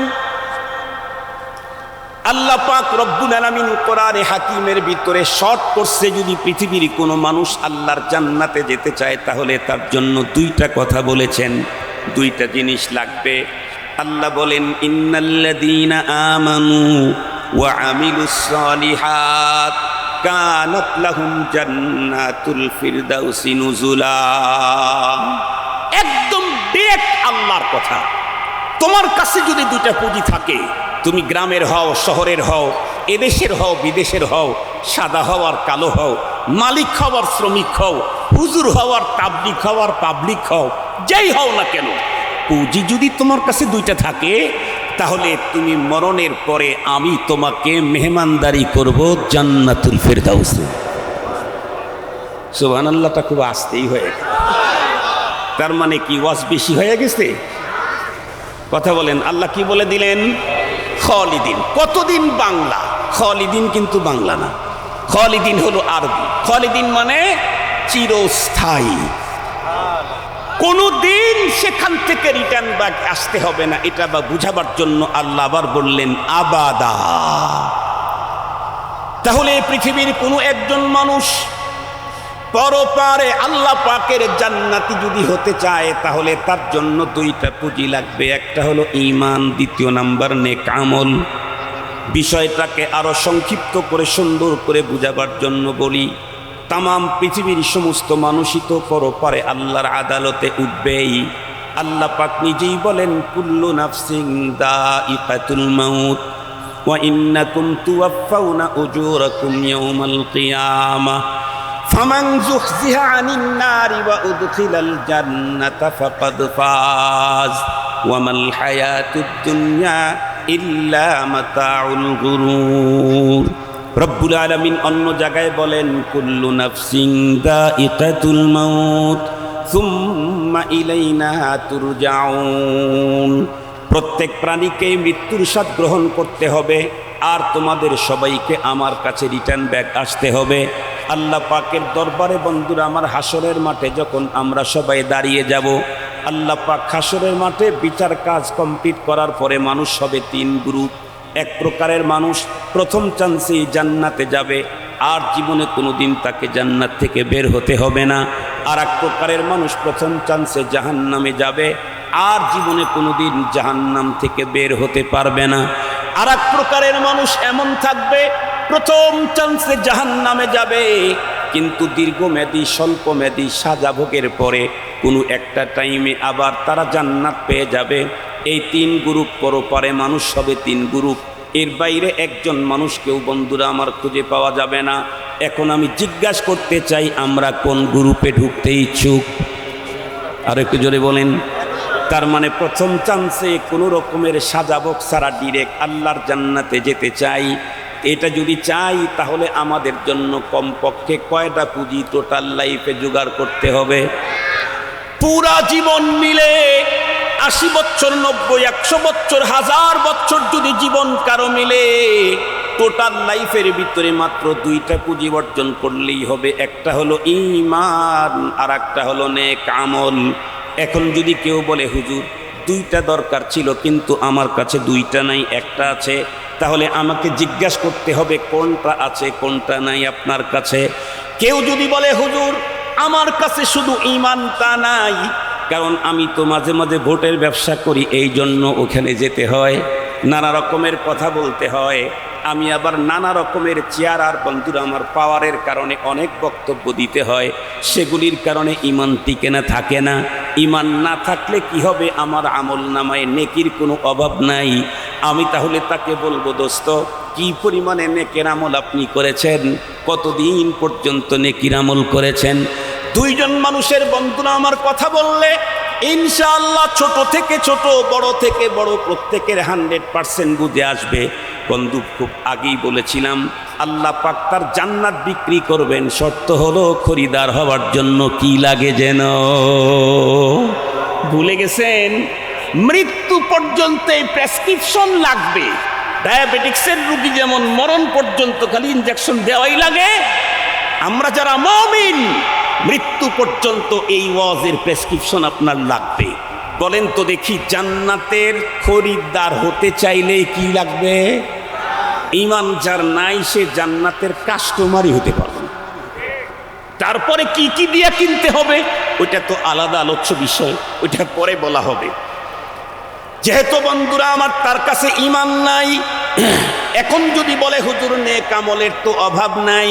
আল্লাহ পাক রব্বুল আলামিন কোরআনে হাকিমের ভিতরে শর্ট করছে, যদি পৃথিবীর কোনো মানুষ আল্লাহর জান্নাতে যেতে চায় তাহলে তার জন্য দুইটা কথা বলেছেন, দুইটা জিনিস লাগবে। আল্লাহ বলেন, ইন্নাল্লাযীনা আমানু ওয়া আমিলুস সালিহাত কানাত লাহুম জান্নাতুল ফিরদাউসি নুজুলা। একদম ডাইরেক্ট আল্লাহর কথা। তোমার কাছে যদি দুইটা পুঁজি থাকে, তুমি গ্রামের হও, শহরের হও, এদেশের হও, বিদেশের হও, সাদা হও আর কালো হও, মালিক হও আর শ্রমিক হও, হুজুর হও আর তাবলিগ হও আর পাবলিক হও, যেই হও না কেন, পুঁজি যদি তোমার কাছে দুইটা থাকে, তাহলে তুমি মরণের পরে আমি তোমাকে মেহমানদারি করব জান্নাতুল ফিরদাউসে। সুবহানাল্লাহটা খুব আস্তেই হয়ে গেছে। তার মানে কি ওয়াজ বেশি হয়ে গেছে? কথা বলেন, আল্লাহ কি বলে দিলেন? খালিদিন। কতদিন? বাংলা। খালিদিন কিন্তু বাংলা না, খালিদিন হলো আরবি। খালিদিন মানে চিরস্থায়ী, কোনদিন সেখান থেকে রিটার্ন ব্যাক আসতে হবে না। এটা বা বুঝাবার জন্য আল্লাহ আবার বললেন আবাদা। তাহলে পৃথিবীর কোনো একজন মানুষ পরপারে আল্লাহ পাকের জান্নাতি যদি হতে চায়, তাহলে তার জন্য দুইটা পুঁজি লাগবে। একটা হলো ঈমান, দ্বিতীয় নাম্বার নেক আমল। বিষয়টাকে আরো সংক্ষিপ্ত করে সুন্দর করে বুঝাবার জন্য বলি, তামাম পৃথিবীর সমস্ত মানুষই তো পরপারে আল্লাহর আদালতে উঠবেই। আল্লাহ পাক নিজেই বলেন, কুল্লু নাফসিন দাইকাতুল মাউত ওয়া ইন্নাকুম তুওয়াফাউনা উজুরাকুম ইয়াওমাল কিয়ামাহ ফামান যুহজিহা আনিন নারি ওয়া উদখিলাল জান্নাতা ফাকাদ ফাজ ওয়া মাল হায়াতুদ দুনিয়া ইল্লা মাতাউল গুরুর। রব্বুল আলামিন অন্য জায়গায় বলেন, কুল্লু নাফসিন দাইকাতুল মাউত সুম্মা ইলাইনা তুরজাউন। প্রত্যেক প্রাণীকে মৃত্যুর স্বাদ গ্রহণ করতে হবে, আর তোমাদের সবাইকে আমার কাছে রিটার্ন ব্যাক আসতে হবে। আল্লাহ পাকের দরবারে বন্ধুরা আমার, হাসরের মাঠে যখন আমরা সবাই দাঁড়িয়ে যাব, আল্লাহ পাক হাসরের মাঠে বিচার কাজ কমপ্লিট করার পরে মানুষ হবে তিন গ্রুপ। এক প্রকারের মানুষ প্রথম চান্সেই জান্নাতে যাবে, আর জীবনে কোনোদিন তাকে জান্নাত থেকে বের হতে হবে না। আর এক প্রকারের মানুষ প্রথম চান্সে জাহান্নামে যাবে, আর জীবনে কোনোদিন জাহান্নাম থেকে বের হতে পারবে না। আর এক প্রকারের মানুষ এমন থাকবে, প্রথম চান্সে জাহান্নামে যাবে, কিন্তু দীর্ঘমেয়াদী স্বল্পমেয়াদী সাজা ভোগের পরে কোনো একটা টাইমে আবার তারা জান্নাত পেয়ে যাবে। এই তিন গ্রুপ পরপারে মানুষ হবে, তিন গ্রুপ। এর বাইরে একজন মানুষকেও বন্ধুরা আমার খুঁজে পাওয়া যাবে না। এখন আমি জিজ্ঞাসা করতে চাই, আমরা কোন গ্রুপে ঢুকতে ইচ্ছুক? আর একটু জোরে বলেন। তার মানে প্রথম চান্সে কোনো রকমের সাজাবক ছাড়া ডিরেক্ট আল্লাহর জান্নাতে যেতে চাই। এটা যদি চাই তাহলে আমাদের জন্য কমপক্ষে কয়টা পুঁজি টোটাল লাইফে জোগাড় করতে হবে? পুরা জীবন মিলে 80 বছর, 90, 100 বছর, 1000 বছর যদি জীবন কারো মিলে, টোটাল লাইফের ভিতরে মাত্র 2টা পুঁজি অর্জন করলেই হবে। একটা হলো ঈমান, আর একটা হলো নেক আমল। এখন যদি কেউ বলে হুজুর 2টা দরকার ছিল কিন্তু আমার কাছে 2টা নাই, একটা আছে, তাহলে আমাকে জিজ্ঞাসা করতে হবে কোনটা আছে কোনটা নাই আপনার কাছে। কেউ যদি বলে হুজুর আমার কাছে শুধু ঈমানটা নাই, কারণ আমি তো মাঝে মাঝে ভোটের ব্যবসা করি, এই জন্য ওখানে যেতে হয়, নানা রকমের কথা বলতে হয়, আমি আবার নানা রকমের চেয়ার আর বন্ধুরা আমার পাওয়ারের কারণে অনেক বক্তব্য দিতে হয়, সেগুলির কারণে ঈমান টিকে না, থাকে না। ঈমান না থাকলে কি হবে? আমার আমল নামায় নেকির কোনো অভাব নাই। আমি তাহলে তাকে বলবো, দোস্ত কি পরিমাণে নেকের আমল আপনি করেছেন, কতদিন পর্যন্ত নেকির আমল করেছেন? 2 জন মানুষের বন্ধুরা আমার কথা বললে ইনশাআল্লাহ ছোট থেকে ছোট, বড় থেকে বড়, প্রত্যেকের 100% বুঝে আসবে। বন্ধু খুব আগেই বলেছিলাম আল্লাহ পাক তার জান্নাত বিক্রি করবেন, শর্ত হলো খরিদার হওয়ার জন্য কি লাগে যেন ভুলে গেছেন? মৃত্যু পর্যন্ত এই প্রেসক্রিপশন লাগবে। ডায়াবেটিক্সের রোগী যেমন মরণ পর্যন্ত খালি ইনজেকশন দেওয়াই লাগে, আমরা যারা মুমিন মৃত্যু পর্যন্ত এই ওয়াজের প্রেসক্রিপশন আপনার লাগবে। বলেন তো দেখি, জান্নাতের খরিদ্দার হতে চাইলে কি লাগবে? ঈমান যার নাই সে জান্নাতের কাস্টমারই হতে পারবে না। তারপরে কি কি দিয়ে কিনতে হবে ওইটা তো আলাদা আলোচ্য বিষয়, ওইটা পরে বলা হবে। যেহেতু বন্ধুরা আমার তার কাছে ঈমান নাই, এখন যদি বলে হুজুর নেক আমলের তো অভাব নাই,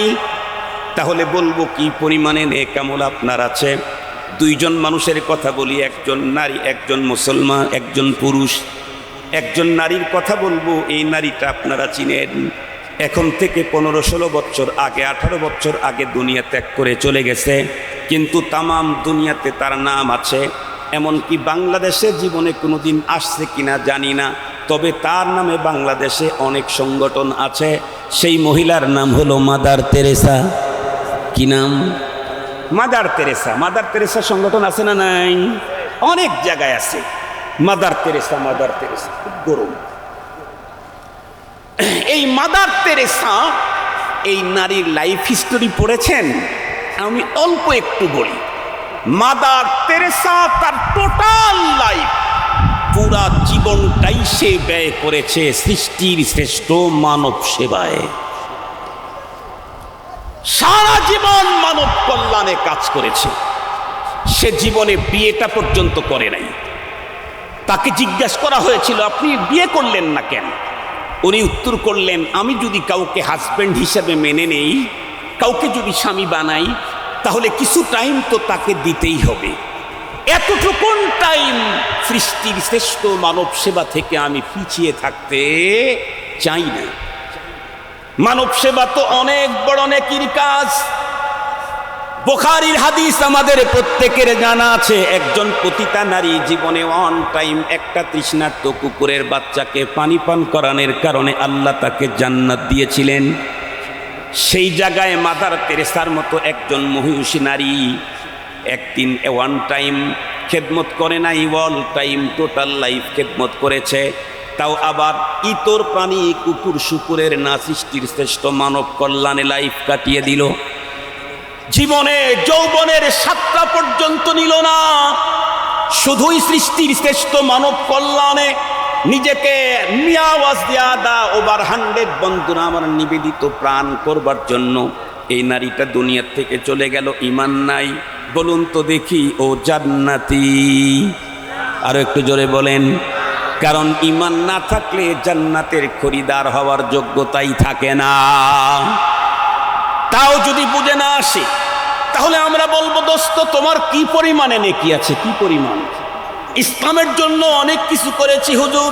তাহলে বলবো কি পরিমাণে নেক আমল আপনার আছে। 2 জন মানুষের কথা বলি, একজন নারী, একজন মুসলমান, একজন পুরুষ। একজন নারীর কথা বলবো, এই নারীটা আপনারা চিনেন, এখন থেকে 15-16 বছর আগে, 18 বছর আগে দুনিয়া ত্যাগ করে চলে গেছে, কিন্তু তামাম দুনিয়াতে তার নাম আছে। এমনকি বাংলাদেশে জীবনে কোনোদিন আসছে কিনা জানি না, তবে তার নামে বাংলাদেশে অনেক সংগঠন আছে। সেই মহিলার নাম হলো মাদার তেরেসা। কি নাম? Mother Teresa. মাদার তেরেসা সংগঠন আছে না নাই? অনেক জায়গায় আছে মাদার তেরেসা, মাদার তেরেসা। খুব গরম। এই মাদার তেরেসা, এই নারীর লাইফ হিস্টোরি পড়েছেন? আমি অল্প একটু বলি। মাদার তেরেসা তার টোটাল লাইফ, পুরা জীবনটাই সে ব্যয় করেছে সৃষ্টির শ্রেষ্ঠ মানব সেবায়। সারা জীবন মানব কল্যাণে কাজ করেছে। সে জীবনে বিয়েটা পর্যন্ত করে নাই। তাকে জিজ্ঞাসা করা হয়েছিল আপনি বিয়ে করলেন না কেন? উনি উত্তর করলেন, আমি যদি কাউকে হাজব্যান্ড হিসেবে মেনে নেই, কাউকে যদি স্বামী বানাই, তাহলে কিছু টাইম তো তাকে দিতেই হবে। এতটুকুন টাইম সৃষ্টির শ্রেষ্ঠ মানব সেবা থেকে আমি পিছিয়ে থাকতে চাই না। মানব সেবা তো অনেক বড় নেকির কাজ। বুখারীর হাদিস আমাদের প্রত্যেকের জানা আছে, একজন পতিতা নারী জীবনে 1 টাইম একটা তৃষ্ণার্ত কুকুরের বাচ্চাকে পানি পান করানোর কারণে আল্লাহ তাকে জান্নাত দিয়েছিলেন। সেই জায়গায় মাদার তেরেসার মতো একজন মহিষী নারী একদিন 1 টাইম খেদমত করে নাই, অল টাইম টোটাল লাইফ খেদমত করেছে। তাও আবার ইতর প্রাণী কুকুর শুকুরের না, সৃষ্টির শ্রেষ্ঠ মানব কল্যাণে লাইফ কাটিয়ে দিল। জীবনে যৌবনের 7টা পর্যন্ত নিল না, শুধুই সৃষ্টির শ্রেষ্ঠ মানব কল্যাণে নিজেকে মিয়াওয়াজ দিয়াদা ওভার 100 বন্ধুরা আমার নিবেদিত প্রাণ করবার জন্য এই নারীটা দুনিয়ার থেকে চলে গেল। ঈমান নাই, বলুন তো দেখি ও জান্নাতি, আরো একটু জোরে বলেন। কারণ ঈমান না থাকলে জান্নাতের খরিদার হওয়ার যোগ্যতাই থাকে না। তাও যদি বুঝে না আসে তাহলে আমরা বলবো, দোস্ত তোমার কি পরিমাণে নেকি আছে, কি পরিমাণ। ইসলামের জন্য অনেক কিছু করেছি হুজুর,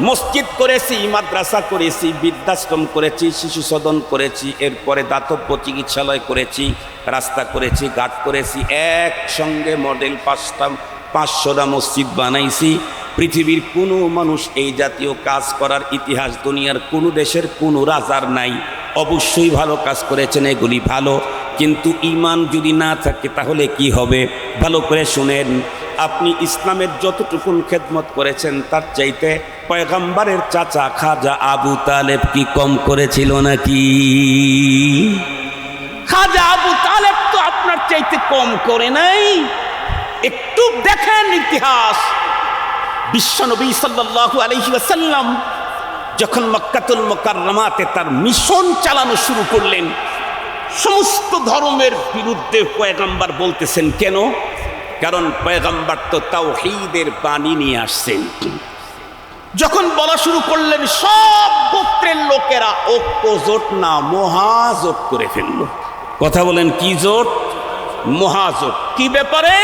মসজিদ করেছি, মাদ্রাসা করেছি, বৃদ্ধাশ্রম করেছি, শিশু সদন করেছি, এরপরে দাতব্য চিকিৎসালয় করেছি, রাস্তা করেছি, ঘাট করেছি, একসঙ্গে মডেল 500টা মসজিদ বানাইছি। পৃথিবীর কোনো মানুষ এই জাতীয় কাজ করার ইতিহাস দুনিয়ার কোনো দেশের কোনো রাজার নাই। অবশ্যই ভালো কাজ করেছেন, এগুলি ভালো, কিন্তু ঈমান যদি না থাকে তাহলে কি হবে? ভালো করে শুনেন, আপনি ইসলামের যতটুকুন খেদমত করেছেন তার চাইতে পয়গম্বরের চাচা খাজা আবু তালেব কি কম করেছিল নাকি? খাজা আবু তালেব তো আপনার চাইতে কম করে নাই। একটু দেখেন ইতিহাস। বিশ্বনবী সাল্লাল্লাহু আলাইহি ওয়াসাল্লাম যখন মক্কাতুল মুকাররমাতে তার মিশন চালানো শুরু করলেন, সমস্ত ধর্মের বিরুদ্ধে পয়গম্বর বলতেছেন কেন? কারণ পয়গম্বর তো তাওহীদের বাণী নিয়ে আসছেন। যখন বলা শুরু করলেন, সব গোত্রের লোকেরা ঐক্য জোট না মহাজোট করে ফেলল। কথা বলেন, কি জোট? মহাজোট। কি ব্যাপারে?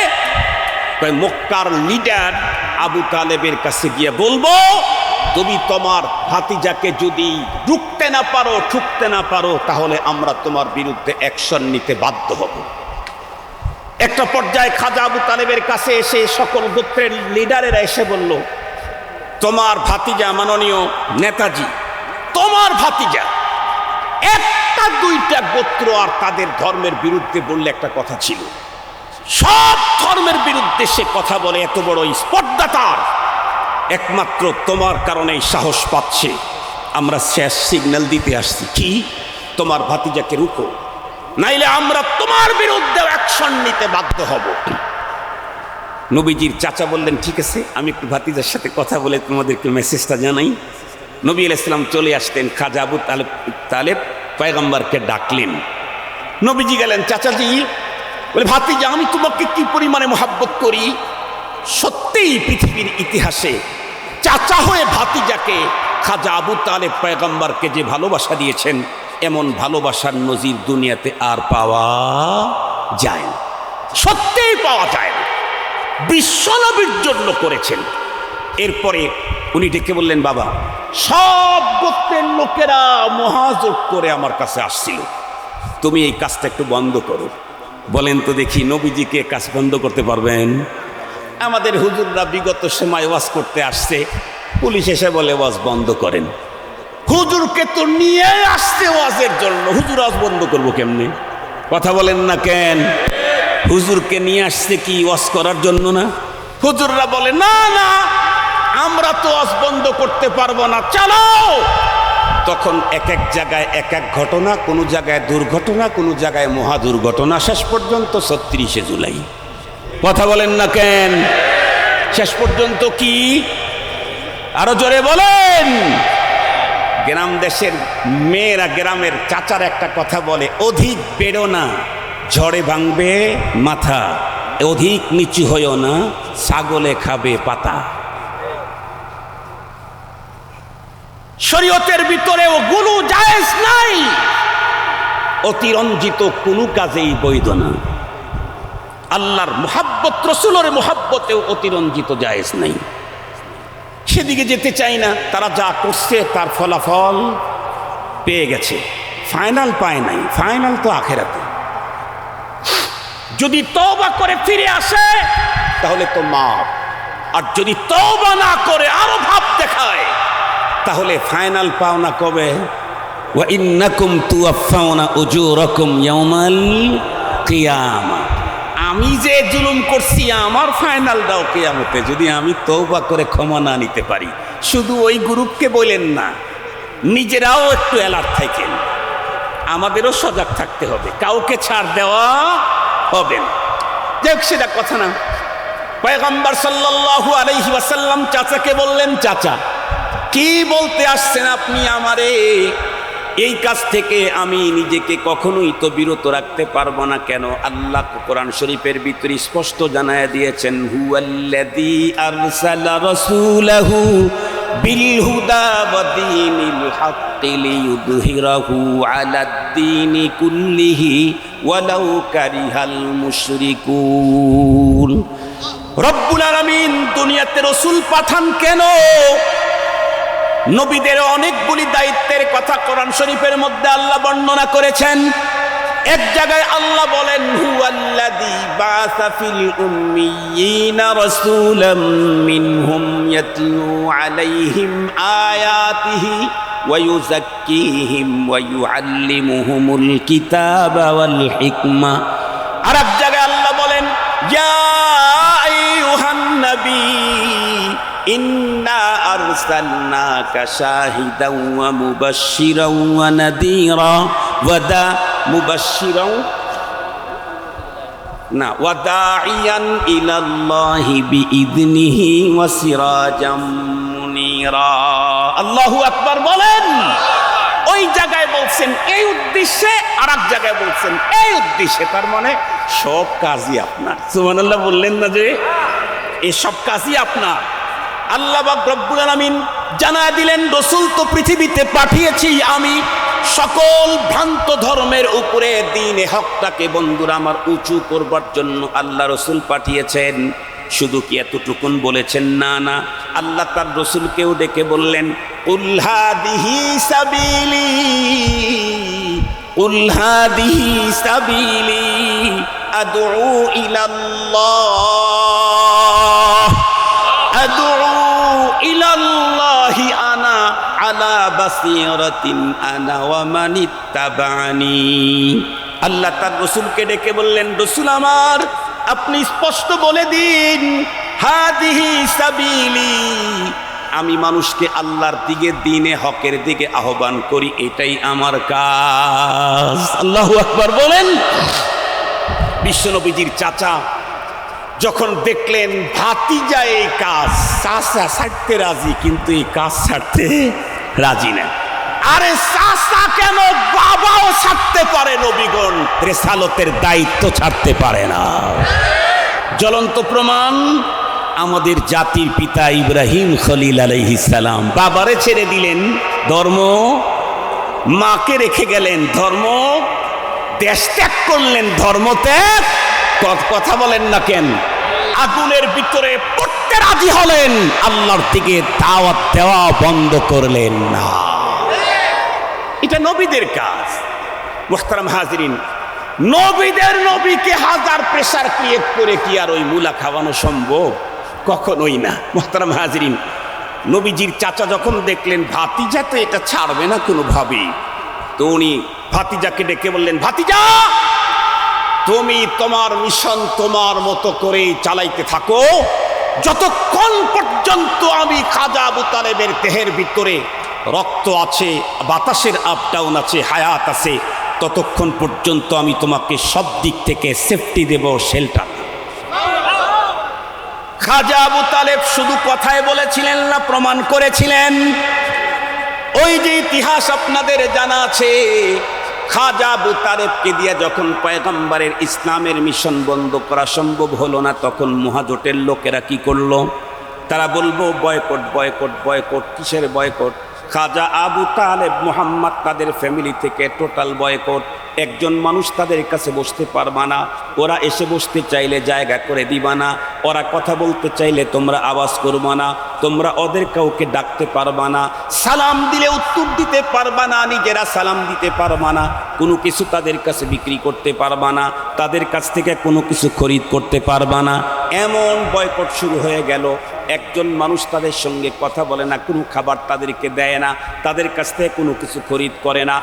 মক্কার লিডার আবু তালেবের কাছে গিয়ে বলবো, তুমি তোমার ভাতিজাকে যদি রুখতে না পারো, ঠুকতে না পারো, তাহলে আমরা তোমার বিরুদ্ধে অ্যাকশন নিতে বাধ্য হব। একটা পর্যায়ে খাজা আবু তালেবের কাছে এসে সকল গোত্রের লিডারেরা এসে বলল, তোমার ভাতিজা মাননীয় নেতাজি, তোমার ভাতিজা একটা দুইটা গোত্র আর তাদের ধর্মের বিরুদ্ধে বললে একটা কথা ছিল, সব ধর্মের বিরুদ্ধে সে কথা বলে, এত বড় স্পর্ধা তার, একমাত্র তোমার কারণেই সাহস পাচ্ছে। আমরা শেষ সিগন্যাল দিতে আসছি, কি তোমার ভাতিজাকে রুখো, নাইলে আমরা তোমার বিরুদ্ধে অ্যাকশন নিতে বাধ্য হব। নবীজির চাচা বললেন, ঠিক আছে, আমি একটু ভাতিজার সাথে কথা বলে তোমাদেরকে মেসেজটা জানাই। নবী আলাইহিস সালাম চলে আসতেন, খাজা আবু তালেব পয়গম্বরকে ডাকলেন। নবীজি গেলেন, চাচাজি বলে, ভাতিজা আমি তোমাকে কি পরিমাণে মহাব্বত করি। সত্যিই পৃথিবীর ইতিহাসে চাচা হয়ে ভাতিজাকে খাজা আবু তালেব পয়গম্বরকে যে ভালোবাসা দিয়েছেন, এমন ভালোবাসার নজির দুনিয়াতে আর পাওয়া যায় না, সত্যিই পাওয়া যায় না। বিশ্বনবীর জন্য করেছেন। এরপরে উনি ডেকে বললেন, বাবা সব গোত্রের লোকেরা মহাজোট করে আমার কাছে আসছিল, তুমি এই কাজটা একটু বন্ধ করো। বলেন তো দেখি, নবীজিকে কাজ বন্ধ করতে পারবেন? আমাদের হুজুররা বিগত সময় ওয়াজ করতে আসছে, পুলিশ এসে বলে ওয়াজ বন্ধ করেন। হুজুরকে তো নিয়ে আসছে ওয়াজের জন্য, হুজুর ওয়াজ বন্ধ করবো কেমনে? কথা বলেন না কেন? হুজুরকে নিয়ে আসছে কি ওয়াজ করার জন্য না? হুজুররা বলে, না না, আমরা তো ওয়াজ বন্ধ করতে পারবো না, চালাও। তখন এক এক জায়গায় এক এক ঘটনা, কোনো জায়গায় দুর্ঘটনা, কোনো জায়গায় মহা দুর্ঘটনা, শেষ পর্যন্ত ৩৬শে জুলাই। কথা বলেন না কেন? শেষ পর্যন্ত কি? আরো জোরে বলেন। গ্রাম দেশের মেয়েরা গ্রামের চাচার একটা কথা বলে, অধিক বেরো না, ঝড়ে ভাঙবে মাথা, অধিক নিচু হইও না, ছাগলে খাবে পাতা। শরীয়তের ভিতরে ওগুলো জায়েজ নাই, অতিরঞ্জিত কোনো কাজেই বৈধ না। আল্লাহর মুহাব্বত, রাসূলের মুহাব্বতেও অতিরঞ্জিত জায়েজ নাই। সেদিকে যেতে চাই না। তারা যা করছে তার ফলাফল পেয়ে গেছে, ফাইনাল পায় নাই, ফাইনাল তো আখিরাতে। যদি তওবা করে ফিরে আসে তাহলে তো মাপ, আর যদি তওবা না করে আরো ভাব দেখায় তাহলে ফাইনাল পাওনা কবে? ওয়া ইন্নাকুম তুওয়াফাউনা উজুরাকুম ইয়াউমাল কিয়ামা। আমি যে জুলুম করছি আমার ফাইনাল দাও কিয়ামতে, যদি আমি তওবা করে ক্ষমা না নিতে পারি। শুধু ওই গ্রুপকে বলেন না, নিজেরাও একটু অ্যালার্ট থাকেন, আমাদেরও সজাগ থাকতে হবে, কাউকে ছাড় দেওয়া হবে না। যাক, সেটা কথা না। পয়গম্বর সাল্লাল্লাহু আলাইহি ওয়াসাল্লাম চাচাকে বললেন, চাচা কি বলতে আসছেন আপনি আমারে? এই কাজ থেকে আমি নিজেকে কখনোই তো বিরত রাখতে পারবো না। কেন? আল্লাহ কোরআন শরীফের ভিতরে স্পষ্ট জানায় দিয়েছেন, হুয়াল্লাযী আরসালা রাসূলাহু বিল হুদা ওয়া দীনিল হাক্কি লিইয়ুযহিরাহু আলাদ দীনি কুল্লিহি ওয়ালাউ কারিহাল মুশরিকুন। রব্বুল আলামিন দুনিয়াতে রাসূল পাঠান কেন? নবীদের অনেকগুলি দায়িত্বের কথা কোরআন শরীফের মধ্যে আল্লাহ বর্ণনা করেছেন। এক জায়গায় আল্লাহ বলেন, হুয়াল্লাযী বাআসা ফিল উম্মিয়িনা রাসূলাম মিনহুম ইয়াতলু আলাইহিম আয়াতিহি ওয়া ইউযাক্কিহিম ওয়া ইউআল্লিমুহুমুল কিতাবা ওয়াল হিকমা। আর এক জায়গায় আল্লাহ বলেন, ইয়া আইয়ুহান নবী ইন্না আরসালনাকা শাহিদাও ওয়া মুবাশশিরাও ওয়া নাযীরা ওয়া দাঈয়ান ইলাল্লাহি বিইذনিহি ওয়া সিরাজাম মুনীরা। আল্লাহু আকবার বলেন। ওই জায়গায় বলছেন এই উদ্দেশ্যে, আর এক জায়গায় বলছেন এই উদ্দেশ্যে। তার মানে সব কাজই আপনার। সুবহানাল্লাহ বললেন না যে এই সব কাজই আপনার। আল্লাহ রব্বুল আলামিন জানায় দিলেন, রাসূল তো পৃথিবীতে পাঠিয়েছি আমি সকল ভ্রান্ত ধর্মের উপরে দ্বীনে হকটাকে বন্ধুরা আমার উঁচু করবার জন্য আল্লাহ রাসূল পাঠিয়েছেন। শুধু কি এতটুকুন বলেছেন? না না, আল্লাহ তার রাসূলকেও ডেকে বললেন, কুল হাদিহি সাবিলি, কুল হাদিহি সাবিলি আদউ ইলাল্লাহ, আদউ ইলাল্লাহি আনা আলা বাসীরাতিন আনা ওয়া মানিত্তাবানি। আল্লাহ তার রাসূলকে ডেকে বললেন, রাসূল আমার, আপনি স্পষ্ট বলে দিন, হাদিহি সাবিলি, আমি মানুষকে আল্লাহর দিকে দ্বীনে হকের দিকে আহ্বান করি, এটাই আমার কাজ। আল্লাহু আকবার বলেন। বিশ্বনবীজির চাচা যখন দেখলেন ভাতিজা এই কাজ, চাচা ছাড়তে রাজি কিন্তু এই কাজ ছাড়তে রাজি না। আরে চাচা কেন, বাবাও ছাড়তে পারে, নবীগণ রিসালাতের দায়িত্ব ছাড়তে পারে না। জ্বলন্ত প্রমাণ আমাদের জাতির পিতা ইব্রাহিম খলিল আলাইহিস সালাম বাবারে ছেড়ে দিলেন ধর্ম, মাকে রেখে গেলেন ধর্ম, দেশ ত্যাগ করলেন ধর্ম ত্যাগ। কথা বলেন না কেন? আগুনের ভিতরে পড়তে রাজি হলেন, আল্লাহর দিকে দাওয়াত দেওয়া বন্ধ করলেন না। এটা নবীদের কাজ। মুহতারাম হাজিরিন, নবীদের নবীকে হাজার প্রেসার ক্রিয়েট করে কি আর ওই মুলা খাওয়ানো সম্ভব? কখনোই না। মুহতারাম হাজিরিন, নবীজির চাচা যখন দেখলেন ভাতিজা তো এটা ছাড়বে না কোনোভাবেই, তো উনি ভাতিজাকে ডেকে বললেন, ভাতিজা তুমি তোমার মিশন তোমার মতো করে চালাইতে থাকো, যতক্ষণ পর্যন্ত আমি খাজা আবু তালেবের দেহের ভিতরে রক্ত আছে, বাতাসের আপ ডাউন আছে, হায়াত আছে, ততক্ষণ পর্যন্ত আমি তোমাকে সব দিক থেকে সেফটি দেব, শেল্টার। খাজা আবু তালেব শুধু কথায় বলেছিলেন না, প্রমাণ করেছিলেন। ওই যে ইতিহাস আপনাদের জানা আছে, খাজা আবু তালেবকে দিয়ে যখন পয়গম্বরের ইসলামের মিশন বন্ধ করা সম্ভব হলো না, তখন মহাজোটের লোকেরা কি করলো? তারা বলবো বয়কট, বয়কট, বয়কট। কিসের বয়কট? খাজা আবু তালেব মুহাম্মদ তাদের ফ্যামিলি থেকে টোটাল বয়কট। একজন মানুষ তাদের কাছে বসতে পারবা না, ওরা এসে বসতে চাইলে জায়গা করে দিবা না, ওরা কথা বলতে চাইলে তোমরা আওয়াজ করবা না, তোমরা ওদের কাউকে ডাকতে পারবা না, সালাম দিলে উত্তর দিতে পারবা না, নিজেরা সালাম দিতে পারবা না, কোনো কিছু তাদের কাছে বিক্রি করতে পারবা না, তাদের কাছ থেকে কোনো কিছু খরিদ করতে পারবা না। এমন বয়কট শুরু হয়ে গেল। একজন মানুষ তাদের সঙ্গে কথা বলে না, কোনো খাবার তাদেরকে দেয় না, তাদের কাছ থেকে কোনো কিছু খরিদ করে না।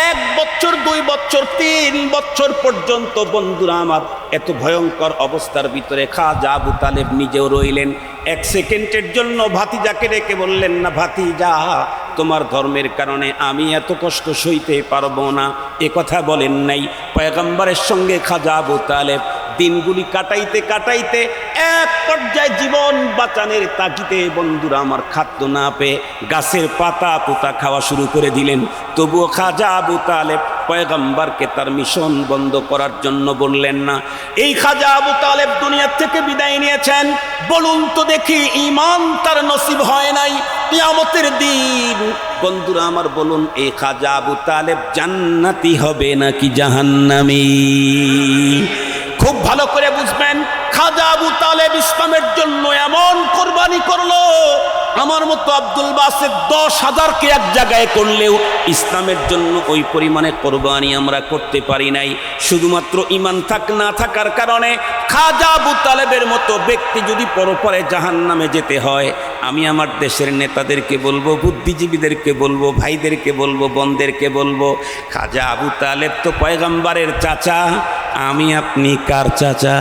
1 বছর, 2 বছর, 3 বছর পর্যন্ত বন্ধুরা আমার এত ভয়ঙ্কর অবস্থার ভিতরে খাজা আবু তালেব নিজেও রইলেন। 1 সেকেন্ডের জন্য ভাতিজাকে ডেকে বললেন না, ভাতিজা তোমার ধর্মের কারণে আমি এত কষ্ট সইতে পারবো না, এ কথা বলেন নাই। পয়গম্বরের সঙ্গে খাজা আবু তালেব দিনগুলি কাটাইতে কাটাইতে এক পর্যায়ে জীবন বাঁচানোর তাগিদে বন্ধুরা আমার খাদ্য না পেয়ে গাছের পাতা পোতা খাওয়া শুরু করে দিলেন। তবুও খাজা আবু তালেব পয়গম্বরকে তার মিশন বন্ধ করার জন্য বললেন না। এই খাজা আবু তালেব দুনিয়া থেকে বিদায় নিয়েছেন, বলুন তো দেখি ঈমান তার নসিব হয় নাই কিয়ামতের দিন? বন্ধুরা আমার বলুন, এই খাজা আবু তালেব জান্নাতি হবে নাকি জাহান্নামী? খুব ভালো করে বুঝবেন, খাজা আবু তালেব ইসলামের জন্য এমন কোরবানি করলো, আমার মতো আব্দুল বাসেত 10,000কে এক জায়গায় করলেও ইসলামের জন্য ওই পরিমাণে কোরবানি আমরা করতে পারি নাই। শুধুমাত্র ঈমান না থাকার কারণে খাজা আবু তালেবের মতো ব্যক্তি যদি পরপরে জাহান্নামে যেতে হয়, আমি আমার দেশের নেতাদেরকে বলবো, বুদ্ধিজীবীদেরকে বলবো, ভাইদেরকে বলবো, বোনদেরকে বলবো, খাজা আবু তালেব তো পয়গম্বরের চাচা, আমি আপনি কার চাচা?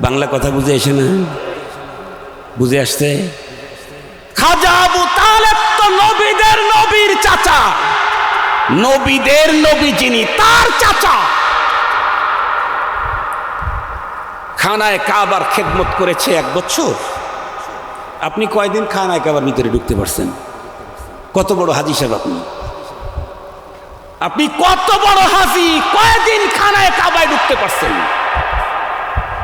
বাংলা কথা বুঝে এসে না? বুঝে আসছে? খাজা আবু তালেব তো নবীদের নবীর চাচা, নবীদের নবী যিনি তার চাচা। খানায় কাবার খেদমত করেছে 1 বছর। আপনি কয়দিন খানায় কাবার ভিতরে ঢুকতে পারছেন? কত বড় হাজি সাহেব আপনি? আপনি কত বড় হাজি, কয়দিন খানায় কাবায় ঢুকতে পারছেন?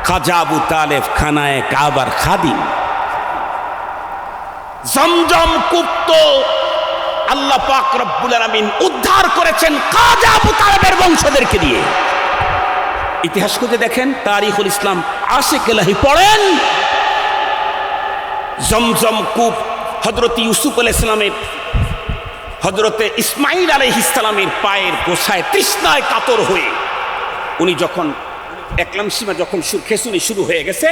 খাজা আবু তালেব খানায় কাবার খাদিম। জমজম কূপ আল্লাহ পাক রব্বুল আলামিন উদ্ধার করেছেন খাজা আবু তালেবের বংশধরকে দিয়ে। ইতিহাস খুঁজে দেখেন, তারিখুল ইসলাম আশিক ইলাহি পড়েন। জমজম কূপ হযরত ইউসুফ আলাইহিস সালামের, হযরতে ইসমাঈল আলাইহিস সালামের পায়ের গোছায় তৃষ্ণায় কাতর হয়ে উনি যখন একলাম সীমা যখন খেসুনি শুরু হয়ে গেছে,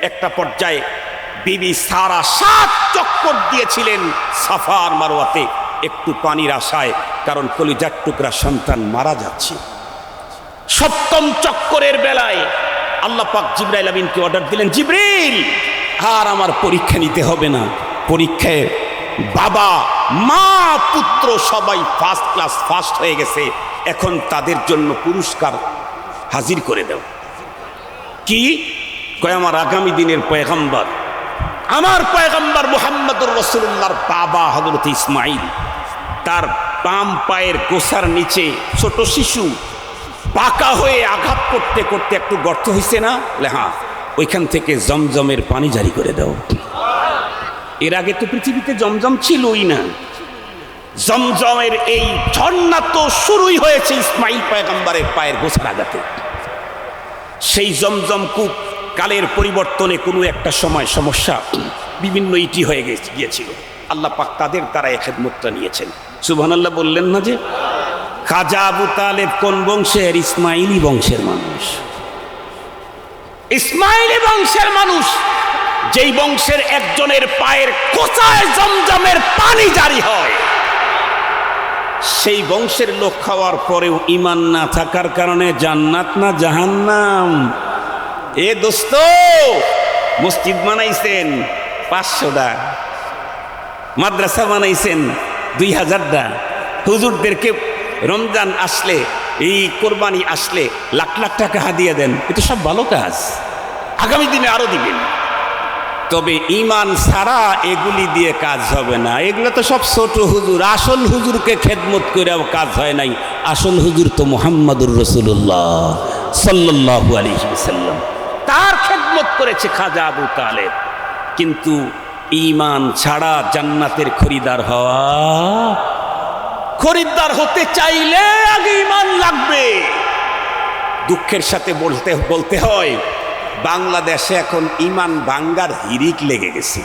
একটা পর্যায়ে বিবি সারা 7 চক্কর দিয়েছিলেন সাফার মারওয়াতে একটু পানির আশায়, কারণ কলিজার টুকরা সন্তান মারা যাচ্ছে। 7ম চক্করের বেলায় আল্লাহ পাক জিবরাইল আমিনকে অর্ডার দিলেন, জিবরিল আর আমার পরীক্ষা নিতে হবে না, পরীক্ষায় বাবা মা পুত্র সবাই ফার্স্ট ক্লাস ফার্স্ট হয়ে গেছে, এখন তাদের জন্য পুরস্কার হাজির করে দাও। কি কয়? আমার আগামী দিনের পয়গম্বর, আমার পয়গম্বর মুহাম্মদুর রাসূলুল্লাহর বাবা হযরত ইসমাঈল, তার বাম পায়ের গোছার নিচে ছোট শিশু পাকা হয়ে আঘাত করতে করতে একটু গর্ত হয়েছে না? হ্যাঁ, ওইখান থেকে জমজমের পানি জারি করে দাও। এর আগে তো পৃথিবীতে জমজম ছিলই না। জমজমের এই ঝর্ণা তো শুরুই হয়েছে ইসমাঈল পয়গম্বরের পায়ের গোছার আঘাতে। সেই জমজম কূপ কালের পরিবর্তনে কোনো একটা সময় সমস্যা বিভিন্ন ইটি হয়ে গিয়েছিল, আল্লাহ পাক তাদের দ্বারা এই খেদমতটা নিয়েছেন। সুবহানাল্লাহ বললেন না? যে খাজা আবু তালেব কোন বংশের? ইসমাইলি বংশের মানুষ। ইসমাইলি বংশের মানুষ, যেই বংশের একজনের পায়ের কোচায় জমজমের পানি জারি হয়, সেই বংশের লোক খাওয়ার পরেও ঈমান না থাকার কারণে জান্নাত না জাহান্নাম? এ দোস্ত, মসজিদ বানাইছেন 500টা, মাদ্রাসা বানাইছেন 2000টা, হুজুরদেরকে রমজান আসলে এই কোরবানি আসলে লাখ লাখ টাকা হাদিয়া দেন, এটা সব ভালো কাজ, আগামী দিনে আরো দিবেন। তবে ঈমান ছাড়া এগুলি দিয়ে কাজ হবে না। এগুলো তো সব ছোট হুজুর, আসল হুজুরকে খেদমত করেও কাজ হয় নাই। আসল হুজুর তো মুহাম্মদুর রাসূলুল্লাহ সাল্লাল্লাহু আলাইহি ওয়াসাল্লাম, তার খেদমত করেছে খাজা আবু তালেব। কিন্তু ঈমান ছাড়া জান্নাতের খরিদ্দার হতে চাইলে আগে ঈমান লাগবে। দুঃখের সাথে বলতে হয়, বাংলাদেশে এখন ঈমান ভাঙ্গার হিরিক লেগে গেছে।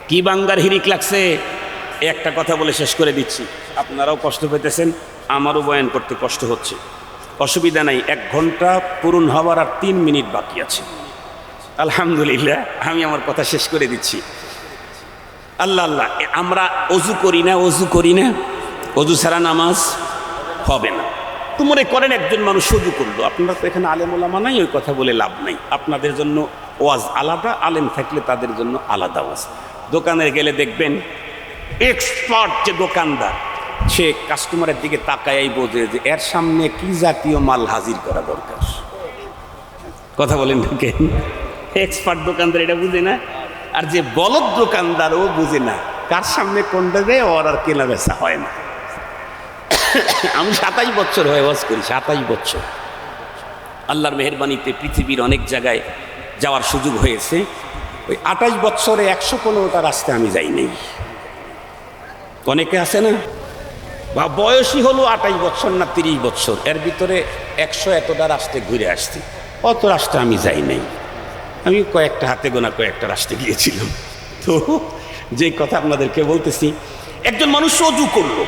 কি ভাঙ্গার হিরিক লাগছে? একটা কথা বলে শেষ করে দিচ্ছি, আপনারাও কষ্ট পেতেছেন, আমারও বয়ান করতে কষ্ট হচ্ছে, অসুবিধা নাই। 1 ঘন্টা পূরণ হওয়ার আর 3 মিনিট বাকি আছে। আলহামদুলিল্লাহ, আমি আমার কথা শেষ করে দিচ্ছি। আল্লাহ আল্লাহ, আমরা অজু করি না, অজু ছাড়া নামাজ হবে না। তো মনে করেন একজন মানুষ অজু করলো, আপনারা তো এখানে আলেম ওলামা নাই, ওই কথা বলে লাভ নাই। আপনাদের জন্য ওয়াজ আলাদা, আলেম থাকলে তাদের জন্য আলাদা ওয়াজ। দোকানে গেলে দেখবেন এক্সপার্ট যে দোকানদার, সে কাস্টমারের দিকে তাকায়াই বোঝে যে এর সামনে কি জাতীয় মাল হাজির করা দরকার। কথা বলেন না কেন? এক্সপার্ট দোকানদার এটা বুঝে না, আর যে বলদ দোকানদার ও বুঝে না কার সামনে কোনটা দেয়, ওর আর কেনা বেচা হয় না। আমি 27 বছর হয়ে ওয়াজ করি, 27 বছর। আল্লাহর মেহেরবানিতে পৃথিবীর অনেক জায়গায় যাওয়ার সুযোগ হয়েছে। ওই 28 বছরে 115টা রাস্তায় আমি যাই নাই। অনেকে আছে না, বা বয়সই হলো 28 বছর না 30 বছর, এর ভিতরে 100 এতটা রাস্তায় ঘুরে আসছি, অত রাস্তা আমি যাই নাই। আমি কয়েকটা হাতে গোনা কয়েকটা রাস্তায় গিয়েছিলাম। তো যে কথা আপনাদেরকে বলতেছি, একজন মানুষ অজু করলো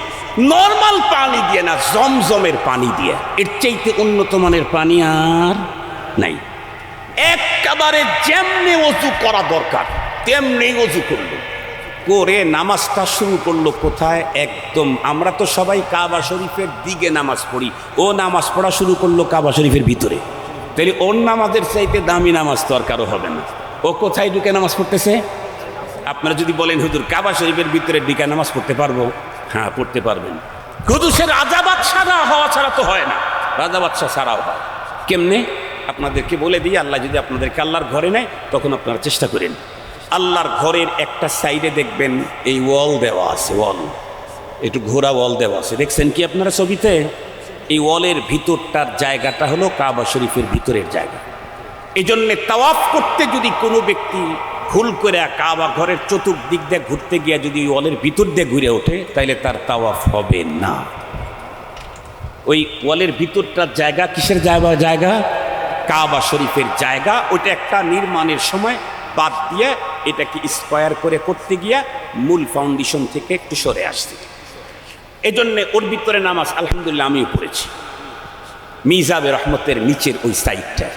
নর্মাল পানি দিয়ে না, জমজমের পানি দিয়ে, এর চাইতে উন্নত মানের পানি আর নাই। একেবারে যেমনি অজু করা দরকার তেমনি অজু করলো, করে নামাজটা শুরু করলো কোথায়? একদম আমরা তো সবাই কাবা শরীফের দিকে নামাজ পড়ি, ও নামাজ পড়া শুরু করলো কাবা শরীফের ভিতরে। তাহলে ওর নামাজের চাইতে দামি নামাজ তো আর কারো হবে না। ও কোথায় ঢুকে নামাজ পড়তেছে? আপনারা যদি বলেন হুজুর কাবা শরীফের ভিতরে ঢুকে নামাজ পড়তে পারবো, হ্যাঁ পড়তে পারবেন। কুদুসের রাজা বাদশাহ হওয়া ছাড়া তো হয় না, রাজা বাদশাহ ছাড়াও হয়। কেমনে আপনাদেরকে বলে দিই, আল্লাহ যদি আপনাদেরকে আল্লাহর ঘরে নেয় তখন আপনারা চেষ্টা করেন। আল্লাহর ঘরের একটা সাইডে দেখবেন এই ওয়াল দেওয়া আছে, ওয়াল একটু ঘোরা ওয়াল দেওয়া আছে, দেখছেন কি আপনারা ছবিতে? এই ওয়ালের ভিতরটার জায়গাটা হলো কাবা শরীফের ভিতরের জায়গা। এই জন্যে তাওয়াফ করতে যদি কোনো ব্যক্তি ভুল করে কাবা ঘরের চতুর্দিক দিয়ে ঘুরতে গিয়ে যদি ওয়ালের ভিতর দিয়ে ঘুরে ওঠে, তাইলে তার তাওয়াফ হবে না। ওই ওয়ালের ভিতরটার জায়গা কিসের জায়গা? কাবা শরীফের জায়গা। ওইটা একটা নির্মাণের সময় বাদ দিয়ে এটাকে স্কোয়ার করে করতে গিয়া মূল ফাউন্ডেশন থেকে একটু সরে আসছে। এই জন্যে ওর ভিতরে নামাজ আলহামদুলিল্লাহ আমিও পড়েছি, মিজাবে রহমতের নিচের ওই সাইডটা।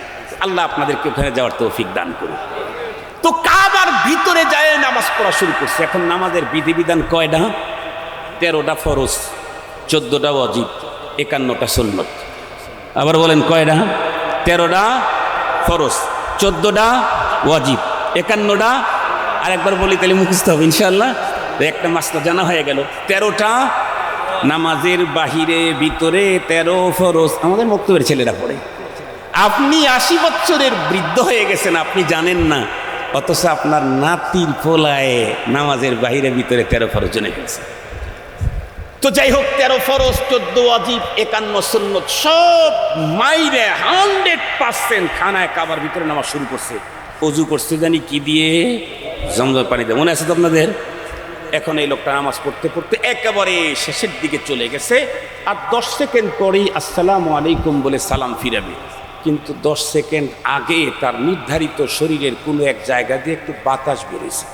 আল্লাহ আপনাদেরকে ওখানে যাওয়ার তৌফিক দান করুন। তো কাবার ভিতরে যায় নামাজ পড়া শুরু করছে। এখন নামাজের বিধিবিধান কয়টা? 13টা ফরজ, 14টা ওয়াজিব, 51টা সুন্নত। আবার বলেন কয়টা? 13টা ফরজ, 14টা ওয়াজিব, 51টা। আর একবার বলি তাহলে মুখস্থ হবে ইনশাআল্লাহ। একটা মাসলা জানা হয়ে গেল। 13টা নামাজের বাহিরে ভিতরে 13 ফরজ আমাদের মক্তবের ছেলেরা পড়ে। আপনি 80 বছরের বৃদ্ধ হয়ে গেছেন, আপনি জানেন না, অথচ আপনার নাতির পোলায় নামাজের বাহিরে ভিতরে 13 ফরজ জেনে ফেলছে। তো যাই হোক, 13 ফরজ, 14 ওয়াজিব, 51 সুন্নত সব মাইরে 100% খানায় কাবার ভিতরে নামাজ শুরু করছে। অজু করছে জানি কি দিয়ে? জমজম পানি দিয়ে। মনে আছে তো আপনাদের? এখন এই লোকটা নামাজ পড়তে পড়তে একেবারে শেষের দিকে চলে গেছে, আর 10 সেকেন্ড পরেই আসসালামু আলাইকুম বলে সালাম ফিরাবে। কিন্তু 10 সেকেন্ড আগে তার নির্ধারিত শরীরের কোনো এক জায়গা দিয়ে একটু বাতাস বেরিয়েছে।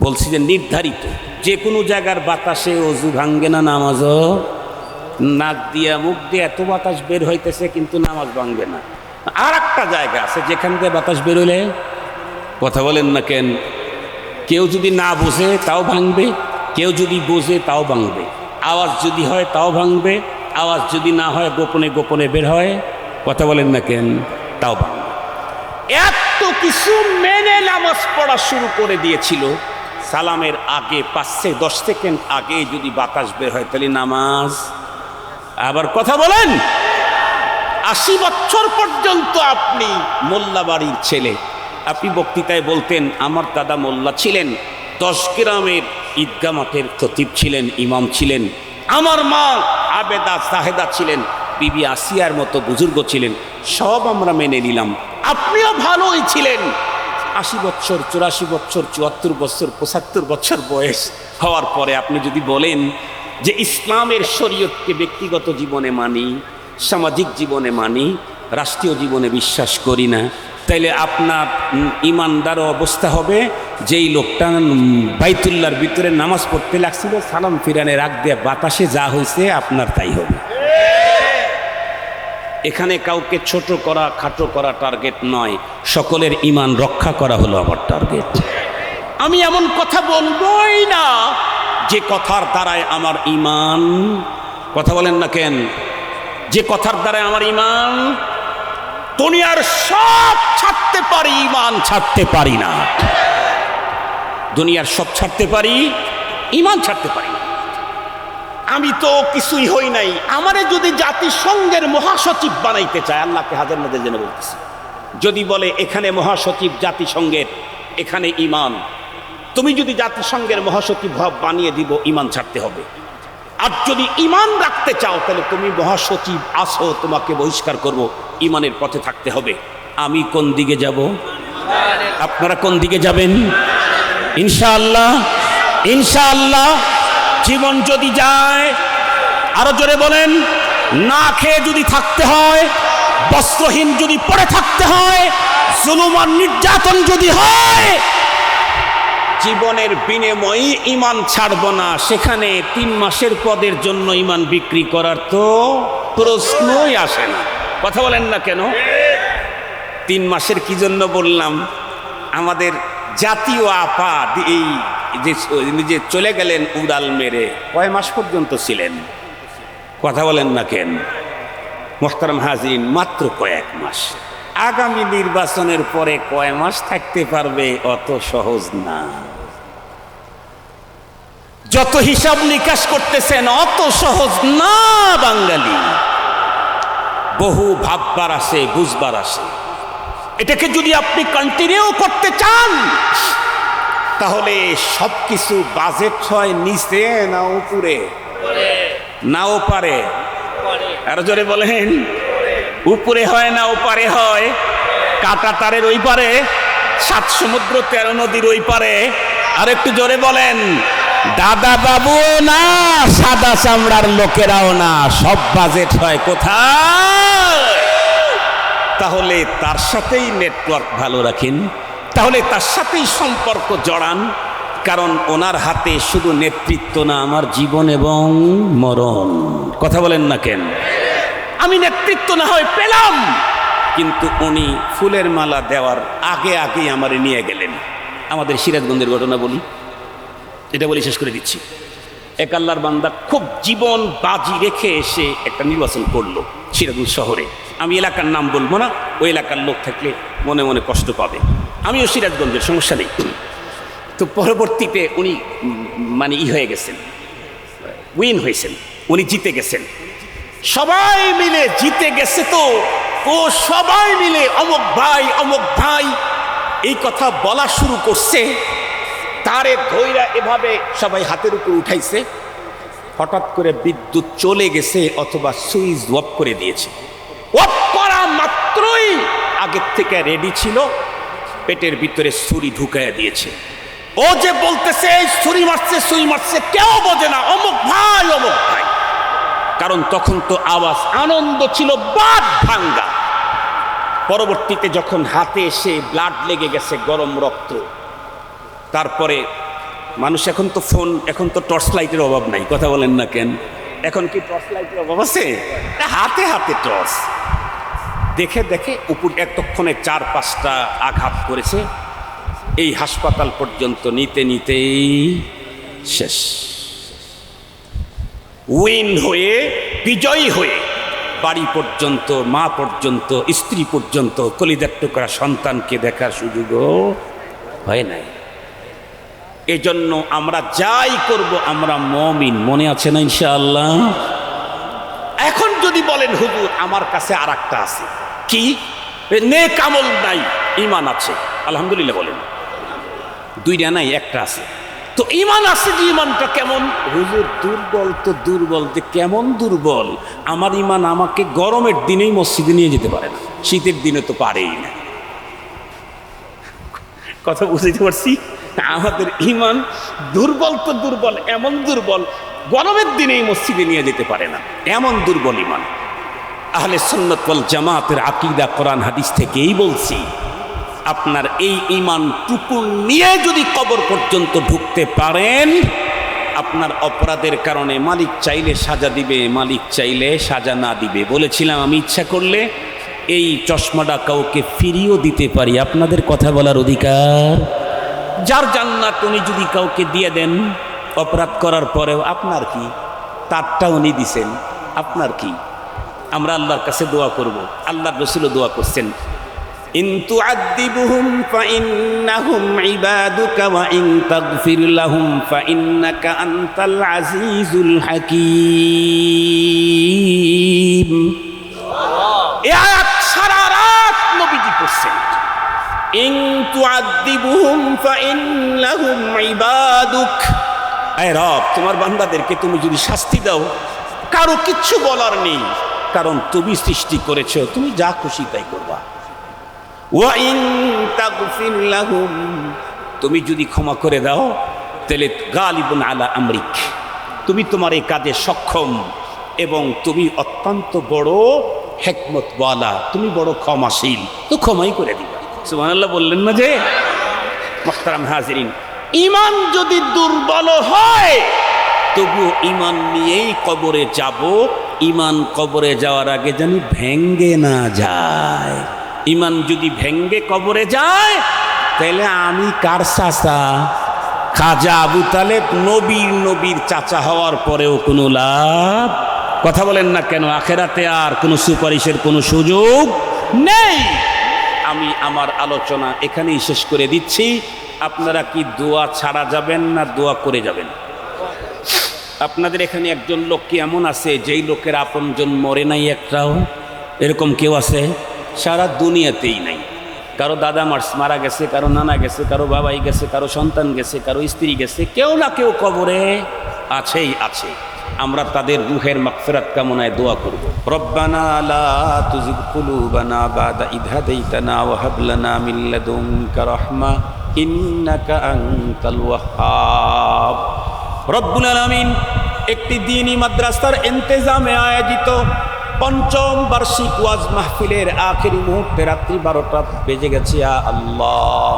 বলছি যে নির্ধারিত যে কোনো জায়গার বাতাসে অজু ভাঙ্গে না, নামাজও। নাক দিয়া মুখ দিয়ে এত বাতাস বের হইতেছে কিন্তু নামাজ ভাঙ্গে না। আর একটা জায়গা আছে যেখান দিয়ে বাতাস বেরোলে, কথা বলেন না কেন? কেউ যদি না বোঝে তাও ভাঙবে, কেউ যদি বোঝে তাও ভাঙবে। আওয়াজ যদি হয় তাও ভাঙবে, আওয়াজ যদি না হয় গোপনে গোপনে বের হয়, কথা বলেন না কেন, তাও ভাঙবে। এত কিছু মেনে নামাজ পড়া শুরু করে দিয়েছিল। সালামের আগে 5-10 সেকেন্ড আগে যদি বাতাস বের হয় তাহলে নামাজ। আবার কথা বলেন, 80 বছর পর্যন্ত আপনি মোল্লা বাড়ির ছেলে, আপনি বক্তৃতায় বলতেন আমার দাদা মোল্লা ছিলেন, 10 গ্রামের ঈদগাহ মাঠের খতিব ছিলেন, ইমাম ছিলেন, আমার মা আবেদা সাহেদা ছিলেন, বিবি আসিয়ার মতো বুজুর্গ ছিলেন, সব আমরা মেনে নিলাম। আপনিও ভালোই ছিলেন। 80 বছর, 84 বছর, 74 বছর, 75 বছর বয়স হওয়ার পরে আপনি যদি বলেন যে ইসলামের শরীয়তকে ব্যক্তিগত জীবনে মানি, সামাজিক জীবনে মানি, রাষ্ট্রীয় জীবনে বিশ্বাস করি না, তাইলে আপনার ইমানদার অবস্থা হবে যেই লোকটা বাইতুল্লাহর ভিতরে নামাজ পড়তে লাগছিল, সালাম ফিরানের রাগ দিয়ে বাতাসে যা হয়েছে আপনার তাই হবে। এখানে কাউকে ছোট করা খাটো করা টার্গেট নয়, সকলের ইমান রক্ষা করা হলো আমার টার্গেট। আমি এমন কথা বলবই না যে কথার দ্বারায় আমার ইমান, কথা বলেন না কেন, যে কথার দ্বারায় আমার ইমান, দুনিয়ার সব ছাড়তে পারি, ইমান ছাড়তে পারি না। দুনিয়ার সব ছাড়তে পারি, ইমান ছাড়তে পারি না। আমি তো কিছুই হই নাই, আমারে যদি জাতিসংঘের মহাসচিব বানাইতে চায়, আল্লাহকে হাজার নাজার জেনে বলতেছি, যদি বলে এখানে মহাসচিব জাতিসংঘের, এখানে ইমান, তুমি যদি জাতিসংঘের মহাসচিব বানিয়ে দিব, ইমান ছাড়তে হবে। আর যদি ইমান রাখতে চাও তাহলে তুমি মহাসচিব আসো, তোমাকে বহিষ্কার করব, ইমানের পথে থাকতে হবে। আমি কোন দিকে যাব? আপনারা কোন দিকে যাবেন? ইনশাআল্লাহ, ইনশাআল্লাহ। জীবন যদি যায়, আরো জোরে বলেন, না খেয়ে যদি থাকতে হয়, বস্ত্রহীন যদি পড়ে থাকতে হয়, জুলুম আর নির্যাতন যদি হয়, জীবনের বিনিময়ে ইমান ছাড়ব না। সেখানে 3 মাসের পদের জন্য ইমান বিক্রি করার তো প্রশ্নই আসে না। কথা বলেন না কেন? 3 মাসের কি জন্য বললাম, আমাদের জাতীয় আপা এই যে চলে গেলেন উড়াল মেরে, কয় মাস পর্যন্ত ছিলেন? কথা বলেন না কেন? মোহতারাম হাজিরিন, মাত্র কয়েক মাস। আগামী নির্বাচনের পরে কয় মাস থাকতে পারবে অত সহজ না। যত হিসাব নিকাশ করতেছেন অত সহজ না বাঙালি। বহু ভাববার আছে, বুঝবার আছে। এটাকে যদি আপনি কন্টিনিউ করতে চান তাহলে সবকিছু বাজেট হয় নিচে না উপরে? নাও পারে, আরো জোরে বলেন, উপরে হয় না ওপারে হয়? কাটা তারের ওই পারে, 7 সমুদ্র 13 নদীর ওই পারে। আর একটু জোরে বলেন, দাদা বাবু না, সাদা চামড়ার লোকেরাও না, সব বাজেট হয় কোথায়? তাহলে তার সাথেই নেটওয়ার্ক ভালো রাখেন, তাহলে তার সাথেই সম্পর্ক জড়ান, কারণ ওনার হাতে শুধু নেতৃত্ব না, আমার জীবন এবং মরণ। কথা বলেন না কেন? আমি নেতৃত্ব না হয় পেলাম, কিন্তু উনি ফুলের মালা দেওয়ার আগে আগেই আমারে নিয়ে গেলেন। আমাদের সিরাজগঞ্জের ঘটনা বলি, এটা বলি শেষ করে দিচ্ছি। এক আল্লাহর বান্দা খুব জীবন বাজি রেখে এসে একটা নির্বাচন করলো সিরাজগঞ্জ শহরে। আমি এলাকার নাম বলবো না, ওই এলাকার লোক থাকলে মনে মনে কষ্ট পাবে। আমিও সিরাজগঞ্জের, সমস্যা নেই। তো পরবর্তীতে উনি মানে হয়ে গেছেন, উইন হয়েছেন, উনি জিতে গেছেন। সবাই মিলে জিতে গেছে, তো ও সবাই মিলে অমুক ভাই এই কথা বলা শুরু করছে। তারে ধৈরা এভাবে সবাই হাতের উপর উঠাইছে। হঠাৎ করে বিদ্যুৎ চলে গেছে অথবা সুইচ অফ করে দিয়েছে। অফ করা মাত্রই আগের থেকে রেডি ছিল, পেটের ভিতরে ছুরি ঢুকাইয়া দিয়েছে। ও যে বলতেছে এই ছুরি মারছে, কেউ বোঝে না, অমুক ভাই। কারণ তখন তো আওয়াজ, আনন্দ ছিল বাদ ভাঙ্গা। পরবর্তীতে যখন হাতে এসে ব্লাড লেগে গেছে, গরম রক্ত, তারপরে মানুষ, এখন তো ফোন, এখন তো টর্চ লাইটের অভাব নাই। কথা বলেন না কেন? এখন কি টর্চ লাইটের অভাব আছে? হাতে হাতে টর্চ দেখে দেখে উপর এতক্ষণে 4-5টা আঘাত করেছে। এই হাসপাতাল পর্যন্ত নিতেই শেষ। উইন হয়ে, বিজয়ী হয়ে বাড়ি পর্যন্ত, মা পর্যন্ত, স্ত্রী পর্যন্ত, কলিজার টুকরা সন্তানকে দেখার সুযোগও হয় নাই। এজন্য আমরা যাই করব, আমরা মুমিন, মনে আছে না ইনশাআল্লাহ? এখন যদি বলেন হুজুর আমার কাছে আর একটা আছে, কি? নেক আমল নাই, ঈমান আছে, আলহামদুলিল্লাহ বলেন। 2টা নাই, একটা আছে। তো ঈমান আছে যে ঈমানটা কেমন? হুজুর দুর্বল তো দুর্বল, যে কেমন দুর্বল? আমার ঈমান আমাকে গরমের দিনেই মসজিদে নিয়ে যেতে পারে না, শীতের দিনে তো পারেই না। কথা বুঝতে পারছি? আমাদের ঈমান দুর্বল তো দুর্বল, এমন দুর্বল গরমের দিনেই মসজিদে নিয়ে যেতে পারে না, এমন দুর্বল ঈমান। আহলে সুন্নাত ওয়াল জামাতের আকীদা কোরআন হাদিস থেকেই বলছি। আপনার এই ঈমানটুকু নিয়ে যদি কবর পর্যন্ত ঢুকতে পারেন, আপনার অপরাধের কারণে মালিক চাইলে সাজা দিবে, মালিক চাইলে সাজা না দিবে। বলেছিলাম আমি ইচ্ছা করলে এই চশমাটা কাউকে ফিরিয়েও দিতে পারি, আপনাদের কথা বলার অধিকার। যার জান্নাত উনি যদি কাউকে দিয়ে দেন অপরাধ করার পরেও, আপনার কি? তারটা উনি দিছেন, আপনার কি? আমরা আল্লাহর কাছে দোয়া করব। আল্লাহর রাসূলও দোয়া করছেন, ইন তুআদ্দিবুহুম ফাইন্নাহুম ইবাদুকা ওয়া ইন তাগফির লাহুম ফাইন্নাকা আনতাল আজিজুল হাকীম। এই আয়াত সারা রাত নবীজি পড়ছেন। ইন তুআদ্দিবুহুম ফাইন্নাহুম ইবাদুক, আয় রব তোমার বান্দাদেরকে তুমি যদি শাস্তি দাও কারো কিচ্ছু বলার নেই, কারণ তুমি সৃষ্টি করেছো, তুমি যা খুশি তাই করবা। ওয়া ইন তাগফির লাহুম, তুমি যদি ক্ষমা করে দাও তাহলে গালিবুন আলা আমরিক, তুমি তোমার এই কাজে সক্ষম এবং তুমি অত্যন্ত বড় হিকমতওয়ালা, তুমি বড় ক্ষমাশীল, তো ক্ষমাই করে দিবা। সুবহানাল্লাহ বললেন না যে? মুহতারাম হাজিরিন, ঈমান যদি দুর্বল হয় তবুও ঈমান নিয়েই কবরে যাব, ঈমান কবরে যাওয়ার আগে জানি ভেঙ্গে না যায়। ঈমান যদি ভেঙ্গে কবরে যায় তাহলে আমি কার চাচা? খাজা আবু তালেব নবীর চাচা হওয়ার পরেও কোনো লাভ, কথা বলেন না কেন? আখেরাতে আর কোনো সুপারিশের কোনো সুযোগ নেই। আমি আমার আলোচনা এখানেই শেষ করে দিচ্ছি। আপনারা কি দোয়া ছাড়া যাবেন না দোয়া করে যাবেন? আপনাদের এখানে একজন লোক কি এমন আছে যেই লোকের আপনজন মরে নাই একটাও? এরকম কেউ আছে? সারা দুনিয়াতেই নাই। কারো দাদা মারা গেছে, কারো নানা গেছে, কারো বাবাই গেছে, কারো সন্তান গেছে, কারো স্ত্রী গেছে, কেউ না কেউ কবরে আছেই আছে। আমরা তাদের রুহের মাগফিরাত কামনায় দোয়া করব। রব্বানা লা তুযিগ কুলুবানা বাদা ইদ হাদাইতানা ওয়া হাব লানা মিন লাদুনকা রাহমা ইন্নাকা আনতাল ওয়াহ্হাব। রব্বুল আলামিন একটি দ্বীনি মাদ্রাসার ইন্তেজামে আয়োজিত পঞ্চম বার্ষিক ওয়াজ মাহফিলের আখেরি মুহূর্তে রাত্রি 12টা বেজে গেছে। আল্লাহ,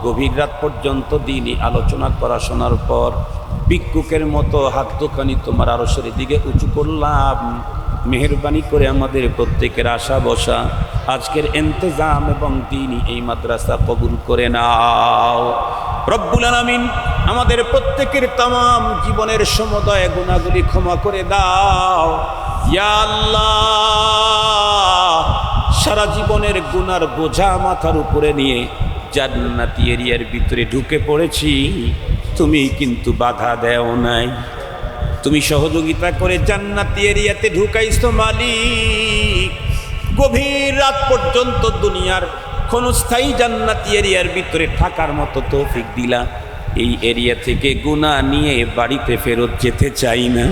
গভীর রাত পর্যন্ত দ্বীনি আলোচনা করা শোনার পর ভিক্ষুকের মতো হাত দুখানি তোমার আরশের দিকে উঁচু করলাম। মেহেরবানি করে আমাদের প্রত্যেকের আশা বসা আজকের ইন্তেজাম এবং দ্বীনি এই মাদ্রাসা কবুল করে নাও। রব্বুল আলামিন আমাদের প্রত্যেকের তামাম জীবনের সমুদয় গুনাহগুলি ক্ষমা করে দাও। ইয়া আল্লাহ, সারা জীবনের গুনার বোঝা মাথার উপরে নিয়ে জান্নাতি এরিয়ার ভিতরে ঢুকে পড়েছি, তুমি কিন্তু বাধা দেও নাই, তুমি সহযোগিতা করে জান্নাতি এরিয়াতে ঢুকাইছো মালিক। গভীর রাত পর্যন্ত দুনিয়ার ক্ষণস্থায়ী জান্নাতি এরিয়ার ভিতরে থাকার মতো তৌফিক দিলা। এই এরিয়া থেকে গুনাহ নিয়ে বাড়িতে ফেরত যেতে চাই না।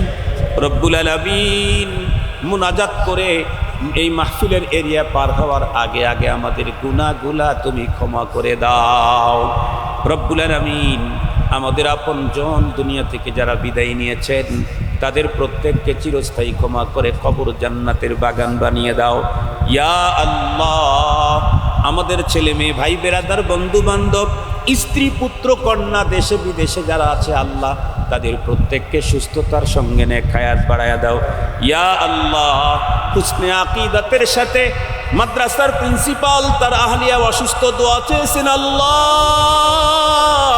রব্বুল আলামিন মুনাজাত করে এই মাহফিলের এরিয়া পার হওয়ার আগে আগে আমাদের গুনাহগুলা তুমি ক্ষমা করে দাও। রব্বুল আলামিন আমাদের আপনজন দুনিয়া থেকে যারা বিদায় নিয়েছেন তাদের প্রত্যেককে চিরস্থায়ী ক্ষমা করে কবর জান্নাতের বাগান বানিয়ে দাও। ইয়া আল্লাহ, আমাদের ছেলে মেয়ে ভাই বেরাদার বন্ধু বান্ধব স্ত্রী পুত্র কন্যা দেশে বিদেশে যারা আছে আল্লাহ তাদের প্রত্যেককে সুস্থতার সঙ্গে নেক হায়াত বাড়ায়া দাও। ইয়া আল্লাহ, হুসনে আকীদাতের সাথে মাদ্রাসার প্রিন্সিপাল তার আহলিয়া অসুস্থ দোয়া চেয়েছেন। আল্লাহ,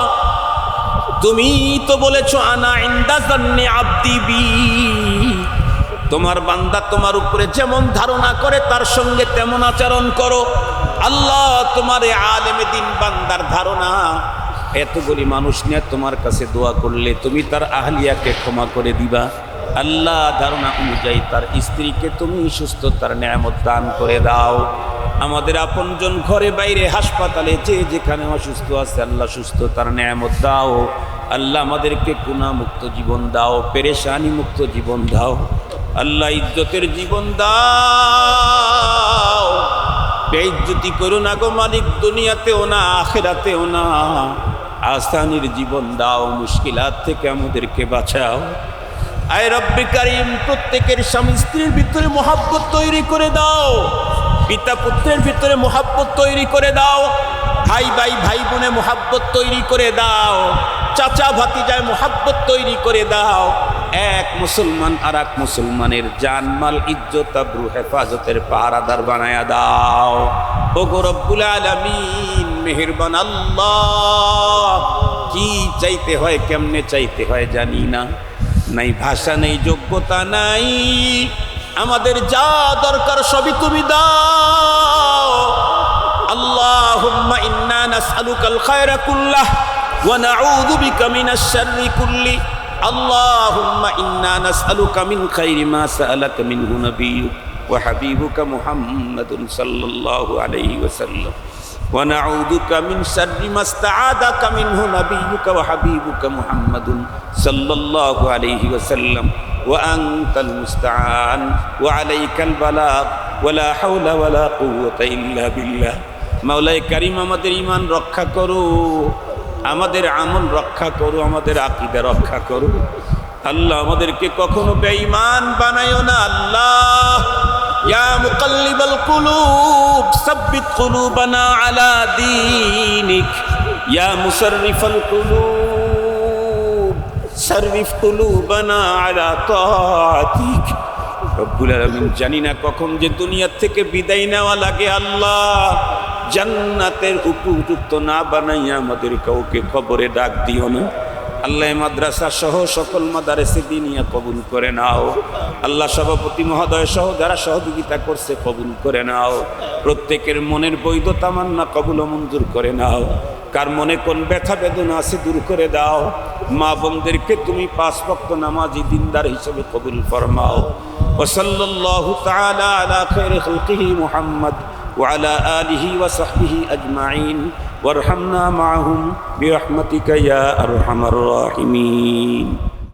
তুমি তো বলেছো আনা ইনদা জান্নি আবদি বি, তোমার বান্দা তোমার উপরে যেমন ধারণা করে তার সঙ্গে তেমন আচরণ করো। আল্লাহ, তোমার এই আলেমে দিন বান্দার ধারণা, এতগুলি মানুষ নিয়ে তোমার কাছে দোয়া করলে তুমি তার আহলিয়াকে ক্ষমা করে দিবা। আল্লাহ, ধারণা অনুযায়ী তার স্ত্রীকে তুমি সুস্থতার নেয়ামত দান করে দাও। আমাদের আপনজন ঘরে বাইরে হাসপাতালে যে যেখানে অসুস্থ আছে আল্লাহ সুস্থতার নেয়ামত দাও। আল্লাহ, আমাদেরকে গুনাহমুক্ত জীবন দাও, পেরেশানি মুক্ত জীবন দাও। আল্লাহ, ইজ্জতের জীবন দাও, বেইজ্জতি করো না গো মালিক, দুনিয়াতেও না আখিরাতেও না। আসানির জীবন দাও, মুশকিলাত থেকে আমাদেরকে বাঁচাও। আয় রব্বে কারিম, প্রত্যেকের স্বামী স্ত্রীর ভিতরে মহাব্বত তৈরি করে দাও, পিতা পুত্রের ভিতরে মহাব্বত তৈরি করে দাও, ভাই ভাই ভাই বোনে মহাব্বত তৈরি করে দাও, চাচা ভাতিজায় মহাব্বত তৈরি করে দাও। এক মুসলমান আর এক মুসলমানের জানমাল ইজ্জত আবরু হেফাজতের পাহারাদার বানায়া দাও। ওগো রব্বুল আলামিন, মেহেরবান আল্লাহ, কি চাইতে হয় কেমনে চাইতে হয় জানি না, নাই ভাষা নেই যোগ্যতা নাই, আমাদের যা দরকার সবই তুমি দাও। আল্লাহুম্মা ইন্না নাসআলুকাল খায়রা কুল্লাহ ওয়া নাউযু বিকা মিনাশ শাররি কুল্লি আল্লাহুম্মা ইন্না নাসআলুকা মিন খায়রি মা সাআলাকা মিনহু নাবিয়্যুক ওয়া হাবিবুকা মুহাম্মাদুন সাল্লাল্লাহু আলাইহি ওয়াসাল্লাম ওয়া নাউযুকা মিন শাররি মা ইসতাআযাকা মিনহু নাবিয়্যুকা ওয়া হাবিবুকা মুহাম্মাদুন সাল্লাল্লাহু আলাইহি ওয়াসাল্লাম ওয়া আনতাল মুস্তাআন ওয়া আলাইকাল বালাগ ওয়া লা হাওলা ওয়া লা কুওয়াতা ইল্লা বিল্লাহ। মাওলাই কারীম আমাদের ঈমান রক্ষা করো, আমাদের আমল রক্ষা করো, আমাদের আকীদা রক্ষা করো। আল্লাহ আমাদেরকে কখনো বেঈমান বানায়ো না। আল্লাহ ইয়া মুকাল্লিবাল কুলুব সাব্বিত কুলুবানা আলা দীনিক ইয়া মুসাররিফাল কুলুব সাররিফ কুলুবানা আলা তাআতিক। রব্বুল আলামিন, জানি না কখন যে দুনিয়ার থেকে বিদায় নেওয়া লাগে। আল্লাহ জান্নাতের উপযুক্ত না বানাইয়া আমাদের কাউকে কবরে ডাক দিও না। আল্লাহ মাদ্রাসা সহ সকল মাদারেসে দিনিয়া কবুল করে নাও। আল্লাহ সভাপতি মহোদয় সহ যারা সহযোগিতা করছে কবুল করে নাও। প্রত্যেকের মনের বৈধ তামান্না কবুল ও মঞ্জুর করে নাও। কার মনে কোন ব্যথা বেদনা আছে দূর করে দাও। মা বোনদেরকে তুমি 5 ওয়াক্ত নামাজি দিনদার হিসেবে কবুল ফরমাও। ওয়া সাল্লাল্লাহু তাআলা আলা খায়রি খালকিহি মুহাম্মদ ওয়া আলা আলিহি ওয়া সাহবিহি আজমাইন ওয়ারহামনা মাআহুম বিরহমাতিকা ইয়া আরহামার রাহিমিন।